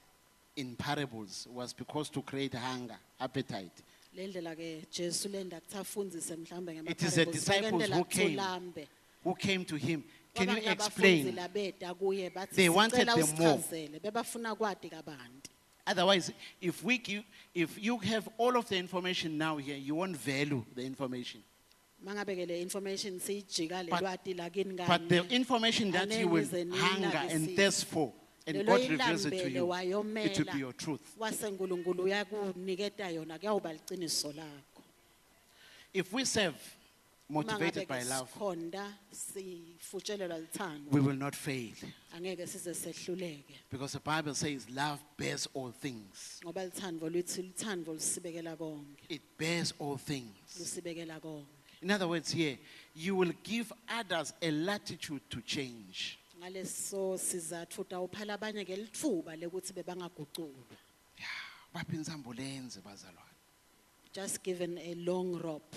in parables was because to create hunger, appetite. Lendlela ke Jesu lenda kuthafundzise mhlambe It is the ngema disciples who came. Who came to him? Can you explain? They wanted them more. Bebafuna kwati kabanti. Otherwise, if you have all of the information now here, you won't value the information. Mangabe ke le information siyijika le But- lwati lakini But the kanye. information that you will Anenize nina hunger and kisi. thirst for, and Lelo God reveals it to ilambele you, it will wayomela. be your truth. WaseNkulunkulu uyakuniketa yona kuyawuba liqiniso lakho. If we serve motivated Mangabe by ke love, sikhonda sifutshelelwa lithando we will not fail. angeke size sehluleke. Because the Bible says love bears all things. Ngoba lithando lithi lithando lisibekela konke. It bears all things. Lisibekela konke. In other words, here, you will give others a latitude to change. Ngaleso sizathu utawuphala abanye ke lithuba lekuthi bebangaguculwa. Baphinza ambulenze bazalwane. Just given a long rope.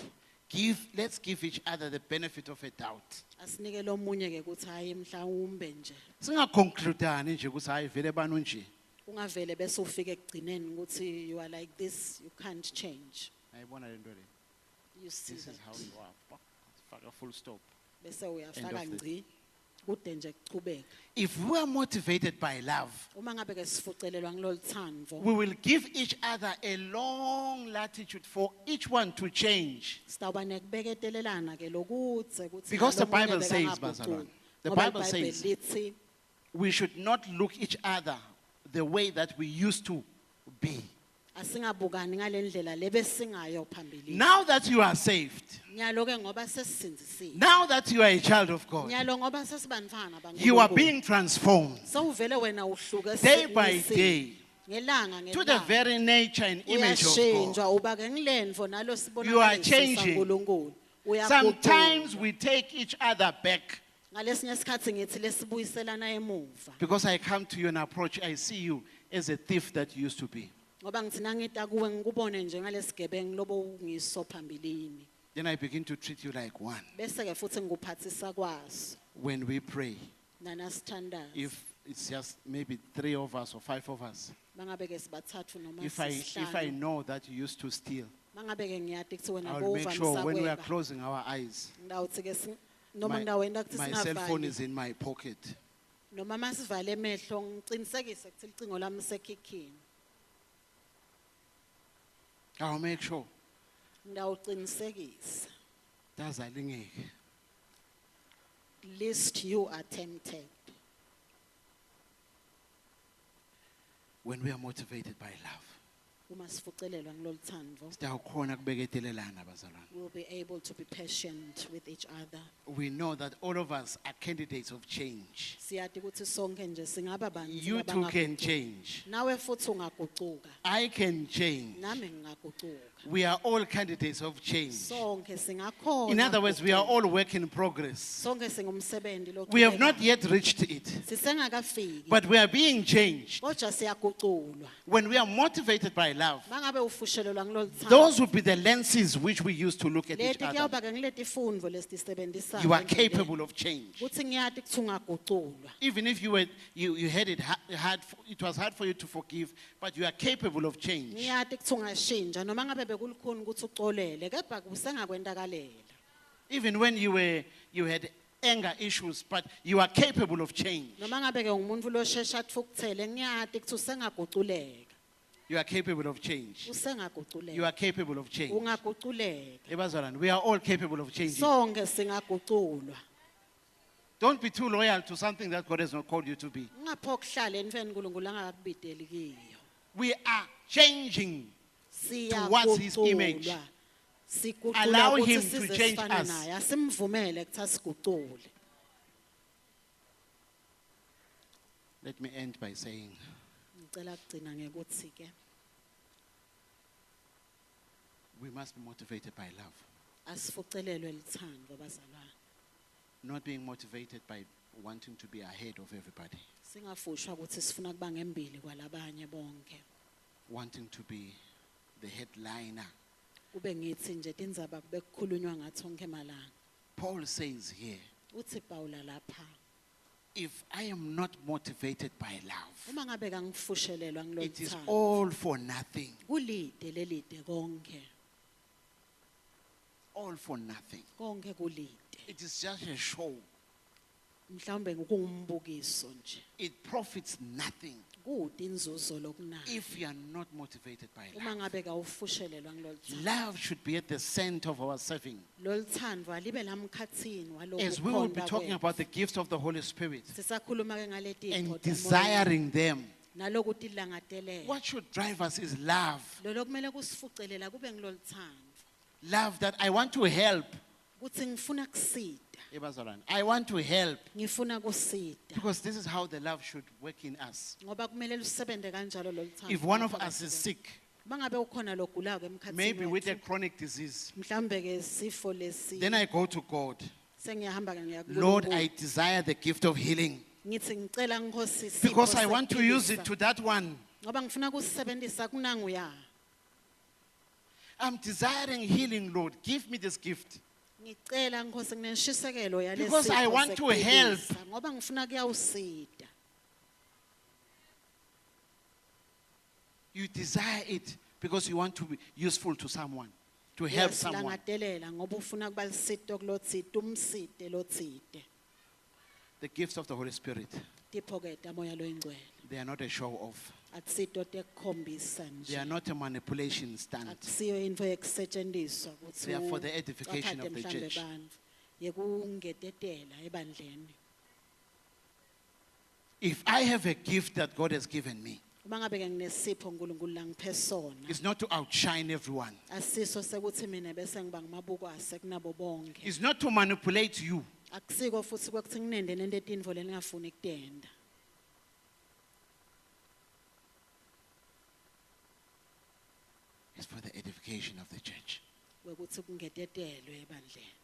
Let's give each other the benefit of a doubt. Asinike lo munye ke ukuthi hayi mhlawumbe nje. Singaconcludeani nje ukuthi hayi vele banu nje. Ungavele bese ufike ekugcineni ukuthi you are like this, you can't change. Ayibona le nto le. You see This that. is how you are. Faka full stop. Bese uyafaka End of ngci kude nje kuchubeka. If we are motivated by love, Uma ngabe ke sifucelelwa ngilolithando, we will give each other a long latitude for each one to change. sitawuba nekubeketelelana ke lokudze ukuthi Because the nalo munye Bible says, bekangagucuki. bazalwane, the Ngoba Bible iBhayibheli says- lithi We should not look each other the way that we used to be. asingabukani ngalendlela lebesingayo phambili. Now that you are saved, Nyalo ke ngoba sesisindisiwe. now that you are a child of God, Nyalo ngoba sesibantfana bangqondo. you are being transformed So uvele wena uhluke day by ngesimo. day Ngelanga to the ngelanga. very nature and image of God. Uyashintshwa uba ke ngilendvo nalo You are sibonakaliso changing. saNkulunkulu. Uyaguqulwa. Sometimes we take each other back Ngalesinye isikhathi ngithi lesibuyiselana emuva. because I come to you and approach, I see you as a thief that you used to be. Ngoba ngithi nangita kuwe ngikubone nje ngalesigebengu lobo ungiso phambilini. Then I begin to treat you like one. Bese ke futhi ngikuphathisa kwaso. When we pray, Nana sithandaza. if it's just maybe 3 of us or 5 of us, Mangabe ke sibathathu noma if I sisihlanu. know that you used to steal, Mangabe ke ngiyati ukuthi wena I will make sure bowuvamisa when we are kweba. closing our eyes, Ngidawuthi ke noma my, ngidawenda ukuthi my cell phone singavali. is in my pocket. Noma masivale emehlo ngiqinisekise ukuthi licingo lami sekhikhini. I'll make sure. Ngidawuqinisekisa. Dazalingeke. Lest you are tempted. When we are motivated by love, Uma sifucelelwa ngilolithando, sitawukhona kubeketelelana bazalwane. we'll be able to be patient with each other. We know that all of us are candidates of change. Siyati ukuthi sonke nje singaba bantu You too can labangagucuki. change. Nawe futhi ungagucuka. I can change. Nami ngingagucuka. We are all candidates of change. Sonke singakhona. In other words, we are ukugucuka. all work in progress. Sonke singumsebenzi We have lochubekayo. not yet reached it, Sisengakafiki. but we are being changed. Kodwa siyaguculwa. When we are motivated by love, mangabe ufushelelwa ngilolu thando those would be the lenses which we use to look at each leti other. kuyawuba ke ngileti fundvo lesitisebenzisayo You are endleleni. capable of change. Kutsi ngiyati kuthi ungaguculwa. Even if you had it hard, it was hard for you to forgive, but you are capable of change. Ngiyati kuthi ungashintsha noma ngabe bekulukhuni ukuthi uxolele kepha kusengakwentakalela. Even when you had anger issues, but you are capable of change. Noma ngabe ke ungumuntu loshesha atfukuthele ngiyati kuthi usengaguculeka. You are capable of change. You Usengaguculeka. are capable of change. Ungaguculeka. Ebazalwane, we are all capable of changing. Sonke singaguculwa. Don't be too loyal to something that God has not called you to be. Ngaphokuhlala entweni uNkulunkulu angakubideli kiyo. We are changing towards His image. Siyagulwa. Siguqula Allow ukuthi Him to size change sifane us. naye. Asimvumele ukuthi asigucule. Let me end by saying, Ngicela kugcina ngekuthi ke we must be motivated by love, asifucelelwe lithando bazalwane. not being motivated by wanting to be ahead of everybody, Singafushwa ukuthi sifuna kuba ngembili kwalabanye bonke. wanting to be the headliner. Kube ngithi nje tindzaba kube kukhulunywa ngathi onke malanga. Paul says here, Uthi Pawula lapha if I am not motivated by love, uma ngabe kangifushelelwa ngilo it is thando. all for nothing. Kulide lelide konke. All for nothing. Konke kulide. It is just a show. Mhlawumbe ngokungumbukiso nje. It profits nothing Kude inzuzo lokunayo. if you are not motivated by Uma love. ngabe kawufushelelwa ngilo thando. Love should be at the center of our serving. Lolu thando alibe lamkhathini walokho. As we will be talking about the gifts of the Holy Spirit sisakhuluma ke ngaleti and ipho desiring them, naloku tilangatelela. what should drive us is love. Lolo kumele kusifucelela kube ngilolu thando. Love that I want to help. Kuthi ngifuna kusida. Ebazalwane, I want to help Ngifuna kusida. because this is how the love should work in us. Ngoba kumele lusebente kanjalo lolu thando. If one of us is sick, Mangabe ukhona logulayo emkhathini. maybe with a wethu, chronic disease, mhlambe ke sifo lesi. then I go to God. Sengiyahamba ke ngiya Lord, kuNkulunkulu. I desire the gift of healing Ngithi ngicela ngikhosi isipho because I want to use it sekuphilisa. to that one. Ngoba ngifuna kusebenzisa kunanguya. I'm desiring healing, Lord. Give me this gift. Ngicela ngikhosi ngineshisekelo yalesi. Because I want to help. Ngoba ngifuna kuyawusida. You desire it because you want to be useful to someone, to help someone. Uyasilangadelela ngoba ufuna kuba lisito kulotsite umsite lotsite. The gifts of the Holy Spirit, Tiphoketa moya loyingcwele. they are not a show off. Akusito tekukhombisa They are nje. not a manipulation stunt. Akusiyo into yekusetshenziswa ukuthi They are for the edification of the ucaphathe church. mhlambe bantfu. Yekungetetela ebandleni. If I have a gift that God has given me, Uma ngabe ke nginesipho uNkulunkulu langiphe sona. it's not to outshine everyone. Asiso sekuthi mina bese ngiba ngumabuko ase kunabo bonke. It's not to manipulate you. Akusiko futhi kwekuthi nginende nento etindvo leningafuni kutenda. It's for the edification of the church. Wekuthi kungetetelwe ebandleni.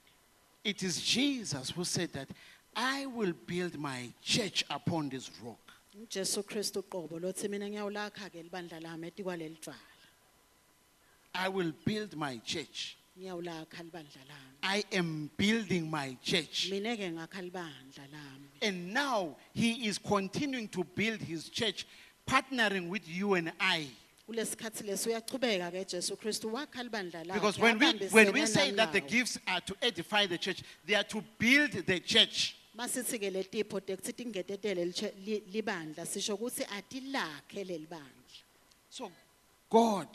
It is Jesus who said that I will build my church upon this rock. uJesu Kristu qobo lothi mina ngiyawulakha ke libandla lami etikwaleli dwala. I will build my church. Ngiyawulakha libandla lami. I am building my church. Mina ke ngakha libandla lami. And now he is continuing to build his church, partnering with you and I. Kulesikhathi leso uyachubeka ke Jesu Kristu wakha libandla lakhe. Because when we say that the gifts are to edify the church, they are to build the church. masithi ke letipho tekuthi tingetetele libandla sisho ukuthi atilakhe lelibandla. So God,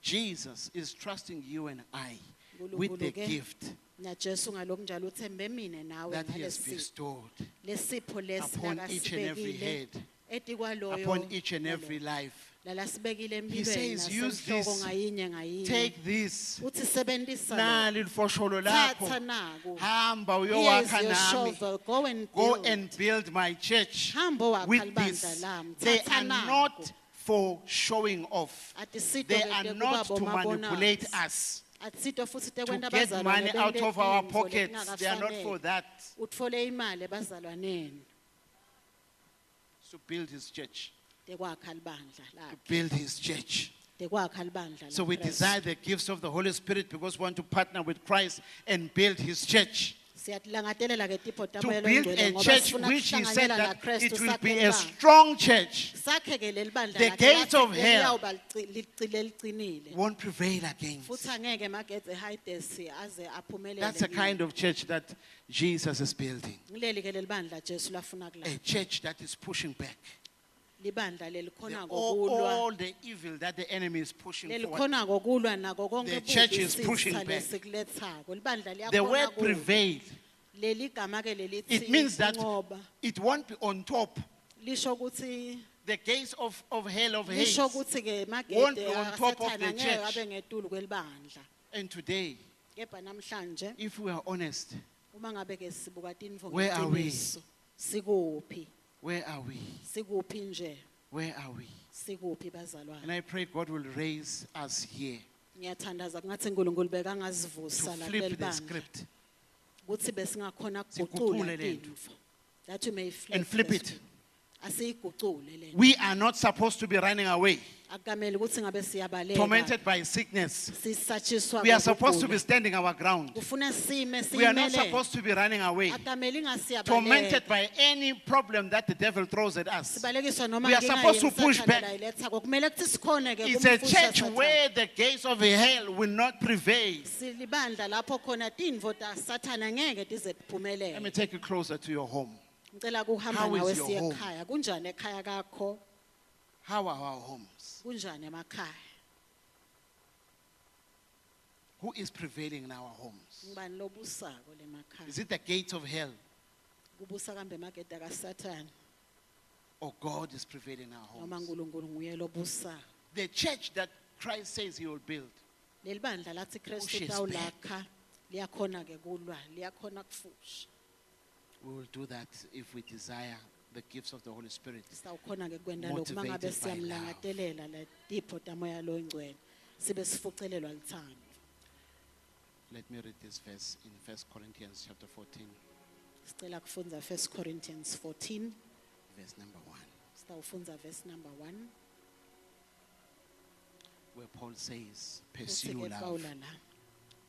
Jesus, is trusting you and I with the uNkulunkulu ke, gift na Jesu ngalokunjalo uthembe mina nawe that he has ngalesi bestowed lesipho lesi upon each and every lakasibekile head, etikwaloyo upon each and every life. lala sibekile He empilweni says, use nasenhloko this, ngayinye ngayinye. take this. Uthi sebenzisa Nali lifosholo Thatha lakho. naku. Hamba Here's uyowakha your nami. shovel. Go and Go build. and build my church Hamba wakha with libandla this. lami. They Thatha are naku. not for showing off. Atisito They ke are tekuba not to bomabonakudze. manipulate us, Atisito futhi to tekwenta get bazalwane money out bente of our tintfo pockets. They are not letingakafanele. for that. Utfole imali bazalwaneni To build his church. tekwakha libandla To lakhe. build his church. kade kwakha libandla So we laKristu. desire the gifts of the Holy Spirit because we want to partner with Christ and build his church. Siyatilangatelela ke tipho To tamoya build loyingcwele a ngoba church sifuna which he said ukuhlanganyela that naKristu it will be sakhe a libandla. strong church, Sakhe ke leli bandla The lakhe gates lathi of hell liyawuba licinile. won't prevail against. Futhi angeke magetse Hades aze aphumelele. That's the kind of church that Jesus is building. Ngileli ke leli bandla Jesu lafuna A kulakha. church that is pushing back Libandla lelikhona all ngokulwa. the evil that the enemy is pushing forward. Lelikhona ngokulwa nako konke The church is ububi pushing isitha back. lesilethako. Libandla The liyakhona word kulwa. prevail. Leli gama ke lelithi It means that inqoba. it won't be on top. Lisho ukuthi The gates of hell of hate. lisho ukuthi ke won't magede be on top of asathana the ngeke church. abe ngetulu kwelibandla. And today, Kepha namhlanje if we are honest, uma ngabe ke sibuka tinfo Where are we? ngeqiniso, sikuphi? where are we? Sikuphi nje? Where are we? Sikuphi bazalwane? And I pray God will raise us here Ngiyathandaza ngathi uNkulunkulu to bekangasivusa la flip the kulelibandla script ukuthi besingakhona Siguqule ukuguqula le nto. tinfo. That you may flip and flip the it. script. Asiyiguqule le nto. We are not supposed to be running away, Akukamele ukuthi ngabe siyabaleka. tormented by sickness. Sisatshiswa We are supposed to be ukugula. standing our ground. Kufuna sime We are not simelele. supposed to be running away, Akukamele ingasiyabaleka. tormented by any problem that the devil throws at us. Sibalekiswa noma We are inkinga supposed to yini push Sathane back. layilethako. Kumele kuthi sikhone ke It's a kumfusha church Sathane. where the gates of hell will not prevail. Silibandla lapho khona tinfo taSathane ngeke tize Let tiphumelele. me take you closer to your home. Ngicela kuhamba How is nawe your siye home? ekhaya. Kunjani ekhaya kakho? How are our homes? Kunjani emakhaya? Who is prevailing in our homes? Ngibani lobusako lemakhaya? Is it the gates of hell Kubusa kambe emagede kaSathane or God is prevailing in our noma homes? uNkulunkulu nguye lobusako? The church that Christ says he will build Leli bandla lathi Kristu Pushes tawulakha liyakhona ke kulwa, liyakhona kufusha. we will do that if we desire the gifts of the Holy Spirit. Sawukhona ke kwenda lokho mangabe Motivated by siyamlangatelela le tipho tamoya lo ingcwele. Sibe sifucelelwa lithando. Let me read this verse in 1 Corinthians chapter 14, Sicela kufundza 1 Corinthians 14. verse number 1, Sitawufundza verse number 1. where Paul says, Uthi pursue ke love, Pawula la.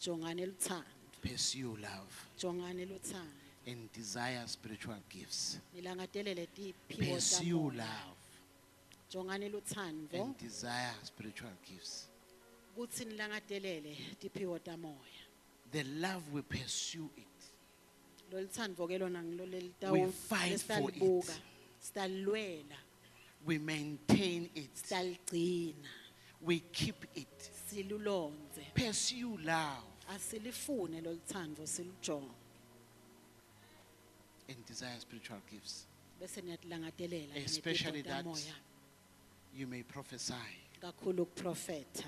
Jongani luthando. pursue love, Jongani luthando. and desire spiritual gifts. Nilangatelele tiphiwo Pursue tamoya. love Jongani luthando. and desire spiritual gifts. Kuthi nilangatelele tiphiwo tamoya. The love we pursue it. Lo luthando ke lona ngilo We fight for it. lesitalibuka. Sitalwela. We maintain it. Sitalgcina. We keep it. Silulonze. Pursue love Asilifune lo luthando silujonga. and desire spiritual gifts. Bese niyatilangatelela Especially ngetipho that tamoya. you may prophesy. Kakhulu kuprofeta.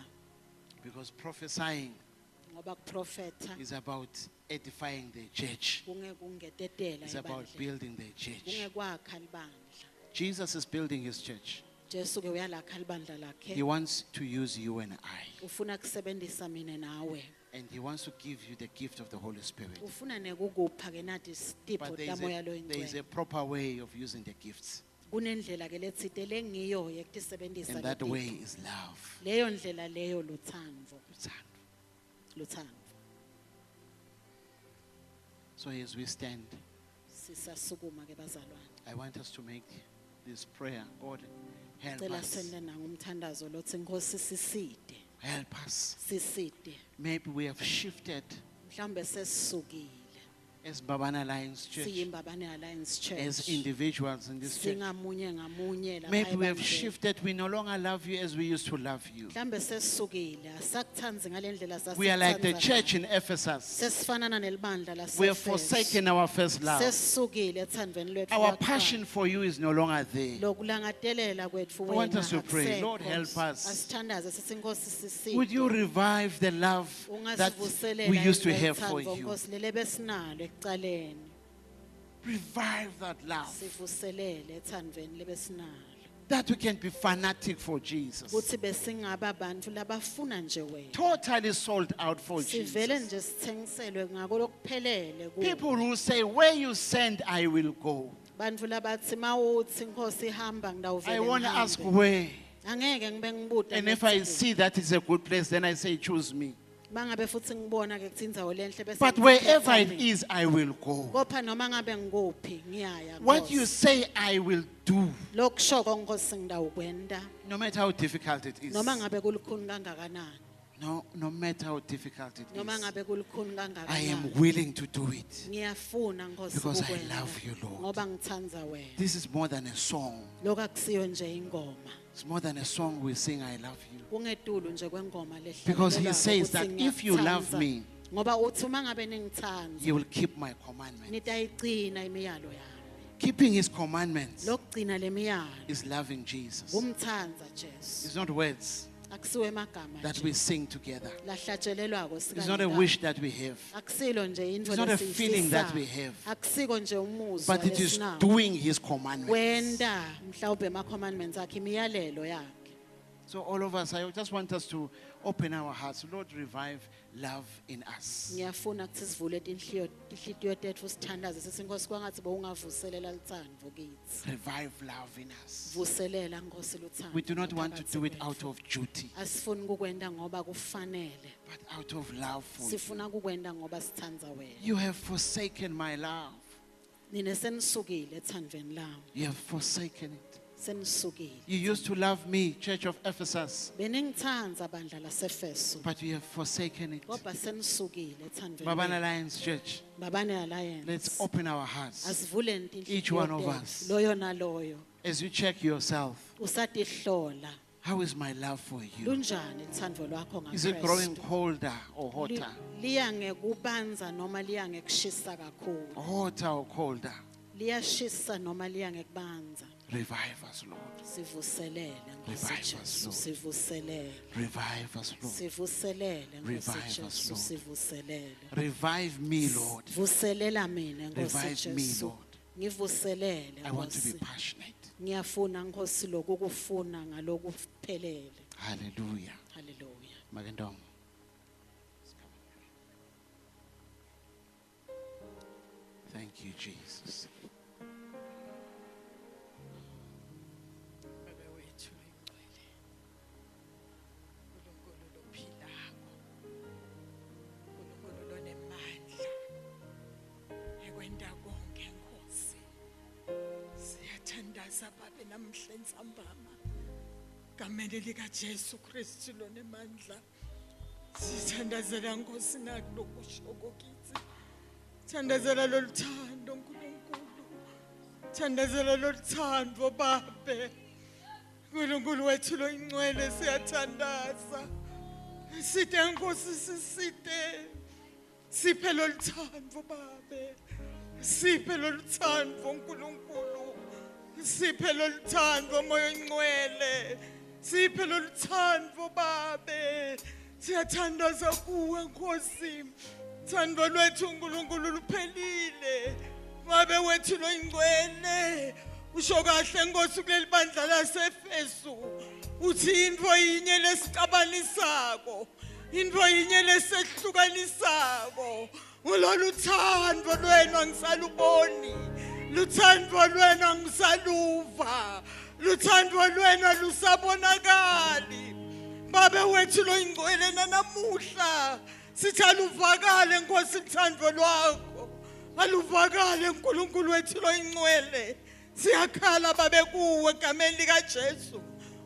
Because prophesying Ngoba kuprofeta is about edifying the church. kunge kungetetela It's about ibandla. building the church. Kunge kwakha libandla. Jesus is building his church. Jesu ke uyalakha libandla lakhe. He wants to use you and I. Ufuna kusebenzisa mina nawe. And he wants to give you the gift of the Holy Spirit. Ufuna nekukupha ke nathi isipho But tamoya lo there is ingcwele. a proper way of using the gifts. Kunendlela ke letsite lengiyo yekutisebenzisa And that letipho. way is love. Leyo ndlela leyo luthando. Luthando. So as we stand, Sisasukuma ke bazalwane. I want us to make this prayer. God, help Cela us. sende nangumthandazo lothi Nkosi siside. Help us. Siside. Maybe we have shifted Mhlambe sesisukile. as Babana Alliance Church, Siyimbabane Alliance Church. as individuals in this church. Singamunye ngamunye la. Maybe we have shifted. We no longer love you as we used to love you. Mhlambe sesisukile. Asakuthanzi ngalendlela sasikuthanza. We are like the church in Ephesus. Sesifanana nelibandla la. We have forsaken our first love. Sesisukile ethandweni lwethu. Our lakuqala. passion for you is no longer there. Lokulangatelela kwethu I want wena us to pray. akusekho. Lord, help us. Asithandaze sithi Nkosi siside. Would you revive the love that we used to have for you? Nkosi lele besinalo ekucaleni. Revive that love. Sivuselele ethandweni lebesinalo. That we can be fanatic for Jesus. Kuthi besingaba abantu labafuna nje wena. Totally sold out for Sivele Jesus. nje sithengiselwe ngako lokuphelele kuwe. People who say, where you send, I will go. Bantu labathi mawuthi Nkosi hamba ngidawuvela. I want to ask ngihambe. where. Angeke ngibe ngibude And if I ngithi, see that it's a good place, then I say, choose me. mangabe futhi ngibona ke kuthi indzawo lenhle bese But ngithi, wherever "Khetha it mina." is, I will go. Kopha noma ngabe ngikuphi ngiyaya. What Nkosi. you say, I will do. Lokusho konkosi ngidawukwenda No matter how difficult it is. noma ngabe kulukhuni kangakanani. No matter how difficult it Noma is. ngabe kulukhuni I am kangakanani. willing to do it. Ngiyafuna Nkosi Because I ukukwenza, love you, Lord. ngoba ngithanda wena. This is more than a song. Lokho akusiyo nje ingoma. It's more than a song we sing, I love you. Kungetulu nje kwengoma lehlala. Because he says that if you love me, ngoba uthi uma ngabe ningithanda you will keep my commandment. nitayigcina imiyalo yami. Keeping his commandments Lokugcina lemiyalo is loving Jesus. umthanda Jesu. It's not words Akusiwe emagama that nje. we sing together. Lahlatshelelwako It's not a wish that we have, Akusilo nje into It's not a feeling that we have. Akusiko nje umuzwa but it is lesinawo. doing his commandments. Wenda mhlawumbe ama commandments akhe imiyalelo yakhe. So all of us, I just want us to open our hearts. Lord, revive love in us. Ngiyafuna ukuthi sivule inhliziyo tethu sithandaze sesinkosi kwangathi bowungavuselela lithando kithi. Revive love in us. Vuselela Nkosi luthando. We do not want to do it phakathi out kwethu. of duty, Asifuni kukwenda ngoba kufanele. but out of love for you. Sifuna kukwenda ngoba sithanda wena. You have forsaken my love. Nine senisukile ethandweni lami. You have forsaken it. Senisukile. You used to love me, Church of Ephesus, Beningithanda bandla laseFeso. but you have forsaken it. Kodwa senisukile ethandweni. Babana Lions Church, Babane Alliance. let's open our hearts. Asivule Each one of us. Loyo naloyo. As you check yourself, Usatihlola. how is my love for you? Lunjani ithando lwakho ngaKristu? Is it growing colder or hotter? Liya ngekubanza noma liya ngekushisa kakhulu. Hotter or colder? Liyashisa noma liya ngekubanza. Revive us, Lord. Sivuselele Nkosi Revive us, Jesu. Lord. Sivuselele. Revive us, Lord. Sivuselele Nkosi Revive us, Jesu. Lord. Sivuselele. Revive me, Lord. Vuselela mina Nkosi Revive me, Jesu. Lord. Ngivuselele I want to be Nkosi. passionate. Ngiyafuna Nkosi lokukufuna ngalokuphelele. Hallelujah. Hallelujah. Magendong. Thank you, Jesus. Baba wethu oyingcwele, uNkulunkulu lophilako, uNkulunkulu lonemandla ekwenda konke Nkosi. Siyathandaza Baba namhla entsambama gameni likaJesu Kristu lonemandla. Sithandazela Nkosi nakulokushoko kithi. Thandazela loluthando uNkulunkulu. Thandazela loluthando Baba. uNkulunkulu wethu loyingcwele siyathandaza. Sithe Nkosi sisithe. Siphe loluthando Baba. Siphe loluthando uNkulunkulu. Siphe loluthando moya oyingcwele. Siphe loluthando Baba. Siyathandaza kuwe Nkosi. Thando lwethu uNkulunkulu luphelile. Ngabe wethu loyingcwele. Usho kahle Nkosi kuleli bandla laseFesu. Uthi into yinye lesixabanisako. Into yinye lesehlukanisako. Ngololu thando lwena ngisaluboni. Luthando lwena ngisaluva. Luthando lwena lusabonakali. Babe wethu loyingcwele namuhla sithi aluvakale Nkosi uthando lwakho. Aluvakale uNkulunkulu wethu loyingcwele. Siyakhala Babe kuwe egameni likaJesu.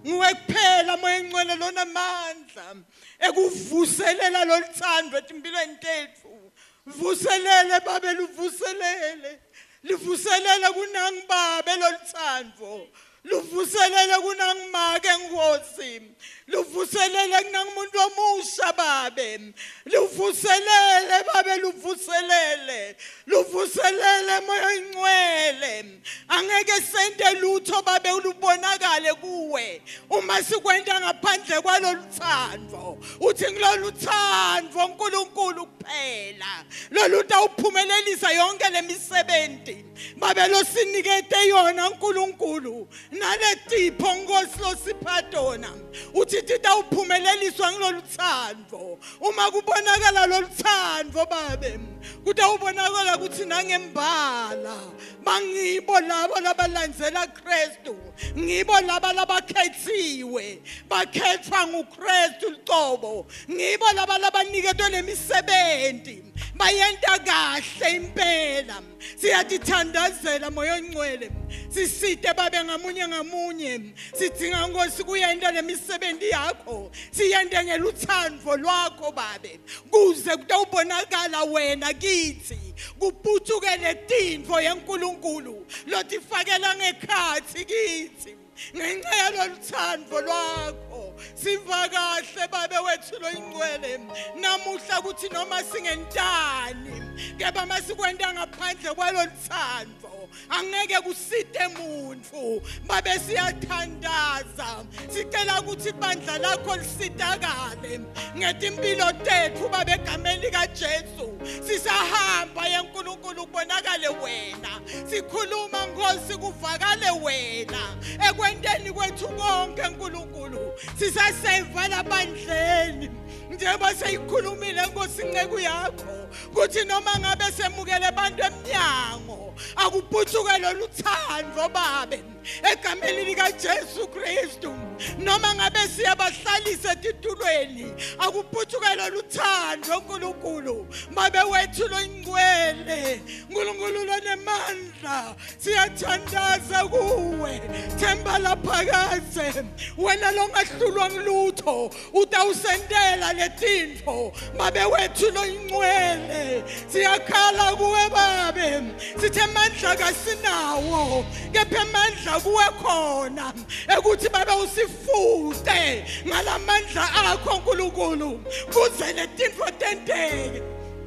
Nguwe kuphela moya engcwele lonamandla ekuvuselela loluthando etimpilweni tethu. Vuselele Babe luvuselele. Livuselele kunangi Babe loluthando. Luvuselele kunangimake Nkosi. Luvuselele kunangimuntu omusha Babe. Luvuselele Babe luvuselele. Luvuselele moya oyingcwele. Angeke sente lutho Babe ulubonakale kuwe uma sikwenda ngaphandle kwaloluthando. Uthi ngiloluthando uNkulunkulu kuphela lolu tawuphumelelisa yonke lemisebenzi babe lo sinikete yona uNkulunkulu naletipho Nkosi losipha tona uthi titawuphumeleliswa ngilolu thando uma kubonakala lolu thando babe kutawubonakala ukuthi nangembala bangibo labo labalandzela Kristu ngibo laba labakhethiwe bakhethwa nguKristu liqobo ngibo laba labaniketwe lemisebenzi bayenta kahle impela siyatithandazela moya ongcwele sisite babe ngamunye ngamunye sidinga Nkosi kuyenda lemisebenzi yakho siyende ngeluthando lwakho babe kuze kutawubonakala wena kithi kuphuthukele tintfo yeNkulunkulu lotifakela ngekhathi kithi ngenxa yaloluthando lwakho siva kahle babe wethu loyingcwele namuhla kuthi noma singentani keba masikwenda ngaphandle kwaloluthando angeke kusite muntu babe siyathandaza sicela ukuthi ibandla lakho lisitakale ngetimpilo tethu babe egameni likaJesu sisahamba yeNkulunkulu kubonakale wena sikhuluma Nkosi kuvakale wena ekwendeni kwethu konke uNkulunkulu sisaseva labandleni njengoba seyikhulumile Nkosi inceku yakho kuthi noma ngabe semukele abantu eminyango akuphuthukele luthando babe egameni likaJesu Kristu noma ngabe siyabahlalisa etitulweni akuphuthukele luthando uNkulunkulu babe wethu loyingcwele uNkulunkulu lonemandla siyathandaza kuwe themba laphakaze wena longahlulwa ngilutho utawusendela letintfo babe wethu loyingcwele siyakhala kuwe babe sithe amandla kasinawo kepha amandla kuwe khona ekuthi babe usifute ngalamandla akho uNkulunkulu kuze letintfo tenteke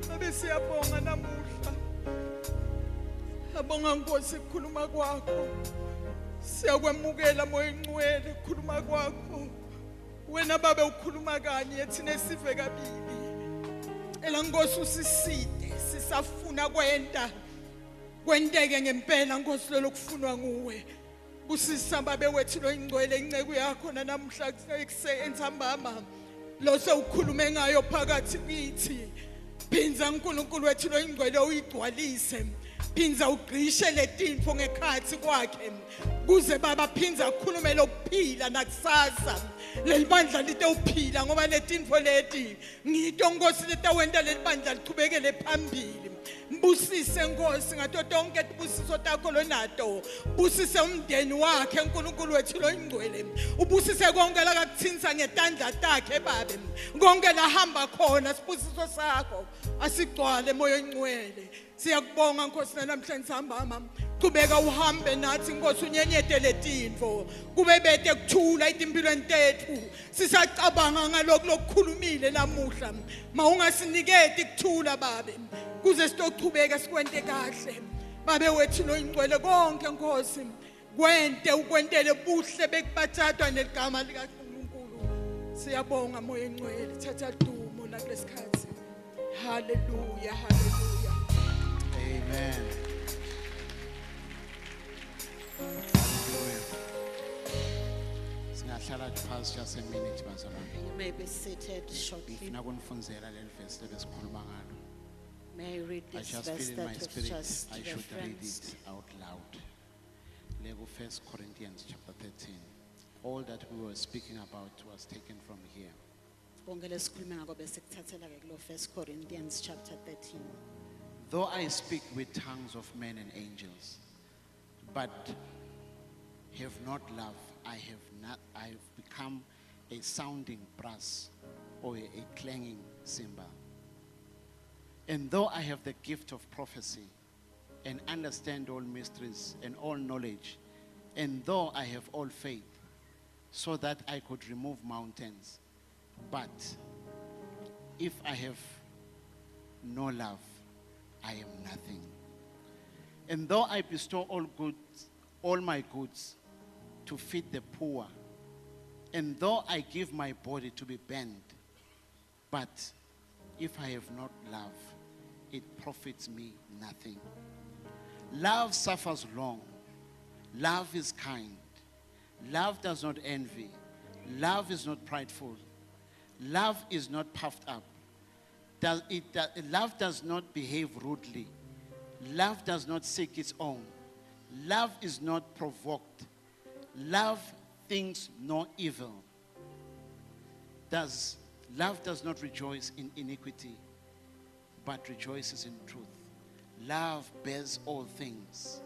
babe siyabonga namuhla abonga Nkosi ukukhuluma kwakho siyakwemukela moya ingcwele ukukhuluma kwakho wena babe ukhuluma kanye thina sive kabili ela Nkosi usiside sisafuna kwenteke ngempela Nkosi lokufunwa nguwe busisa babe wethu loyingcwele inceku yakho namhla kusensambama lo sewukhulume ngayo phakathi kithi phinza uNkulunkulu wethu loyingcwele uyigcwalise phinza ugqishe letintfo ngekhathi kwakhe kuze baba phinza ukhulume lokuphila nakusasa lelibandla litewuphila ngoba letintfo leti ngito Nkosi letawenta lelibandla lichubekele phambili mbusise Nkosi ngato tonke tibusiso takho lonato busise umndeni wakhe uNkulunkulu wethu loyingcwele ubusise konke lakakuthinsa ngetandla takhe babe konke lahamba khona sibusiso sakho asigcwale moya ongcwele siyakubonga Nkosi namhlanje sihamba qhubeka uhambe nathi Nkosi unyenyete letintfo kube bete kuthula itimpilweni tethu sisacabanga ngalokho lokukhulumile namuhla mawungasiniketi kuthula babe kuze sitoqhubeka sikwente kahle babe wethu loyingcwele konke Nkosi kwente ukwentele buhle bekubathathwa neligama likaNkulunkulu siyabonga moya ongcwele thatha dumo nakulesikhathi haleluya haleluya Amen. Singahlala phansi just a minute bazalwane. You may be seated shortly. Ngifuna kunifunzela leli verse lebesikhuluma ngalo. May I read I this just verse feel in my that was spirit just I should read referenced. it out loud. Lego 1 Corinthians chapter 13. All that we were speaking about was taken from here. Konke lesikhuluma ngako bese kuthathela ke kulo 1 Corinthians chapter 13. Though I speak with tongues of men and angels, but have not love, I have become a sounding brass or a clanging cymbal. And though I have the gift of prophecy and understand all mysteries and all knowledge, and though I have all faith, so that I could remove mountains, but if I have no love, I am nothing. And though I bestow all my goods to feed the poor, and though I give my body to be burned, but if I have not love, it profits me nothing. Love suffers long. Love is kind. Love does not envy. Love is not prideful. Love is not puffed up. Love does not behave rudely. Love does not seek its own. Love is not provoked. Love thinks no evil. Love does not rejoice in iniquity, but rejoices in truth. Love bears all things.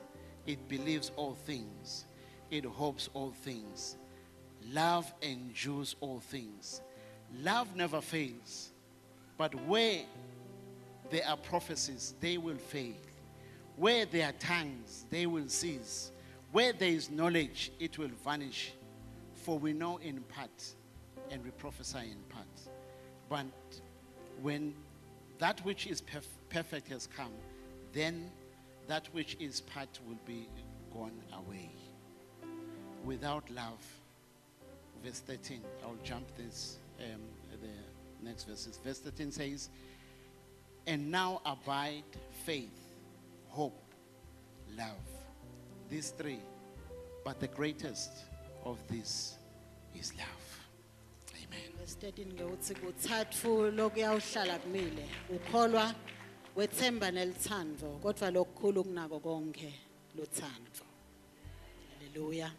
It believes all things. It hopes all things. Love endures all things. Love never fails. But where there are prophecies, they will fail. Where there are tongues, they will cease. Where there is knowledge, it will vanish. For we know in part, and we prophesy in part. But when that which is perfect has come, then that which is part will be gone away. Without love, verse 13, I'll jump this, the next verses. Verse 13 says, and now abide faith, hope, love. These three, but the greatest of these is love. Amen. Verse 13 ukuthi kuthathu lokuyawuhlala kumile ukholwa wethemba nelithando kodwa lokukhulu kunako konke lothando. Hallelujah.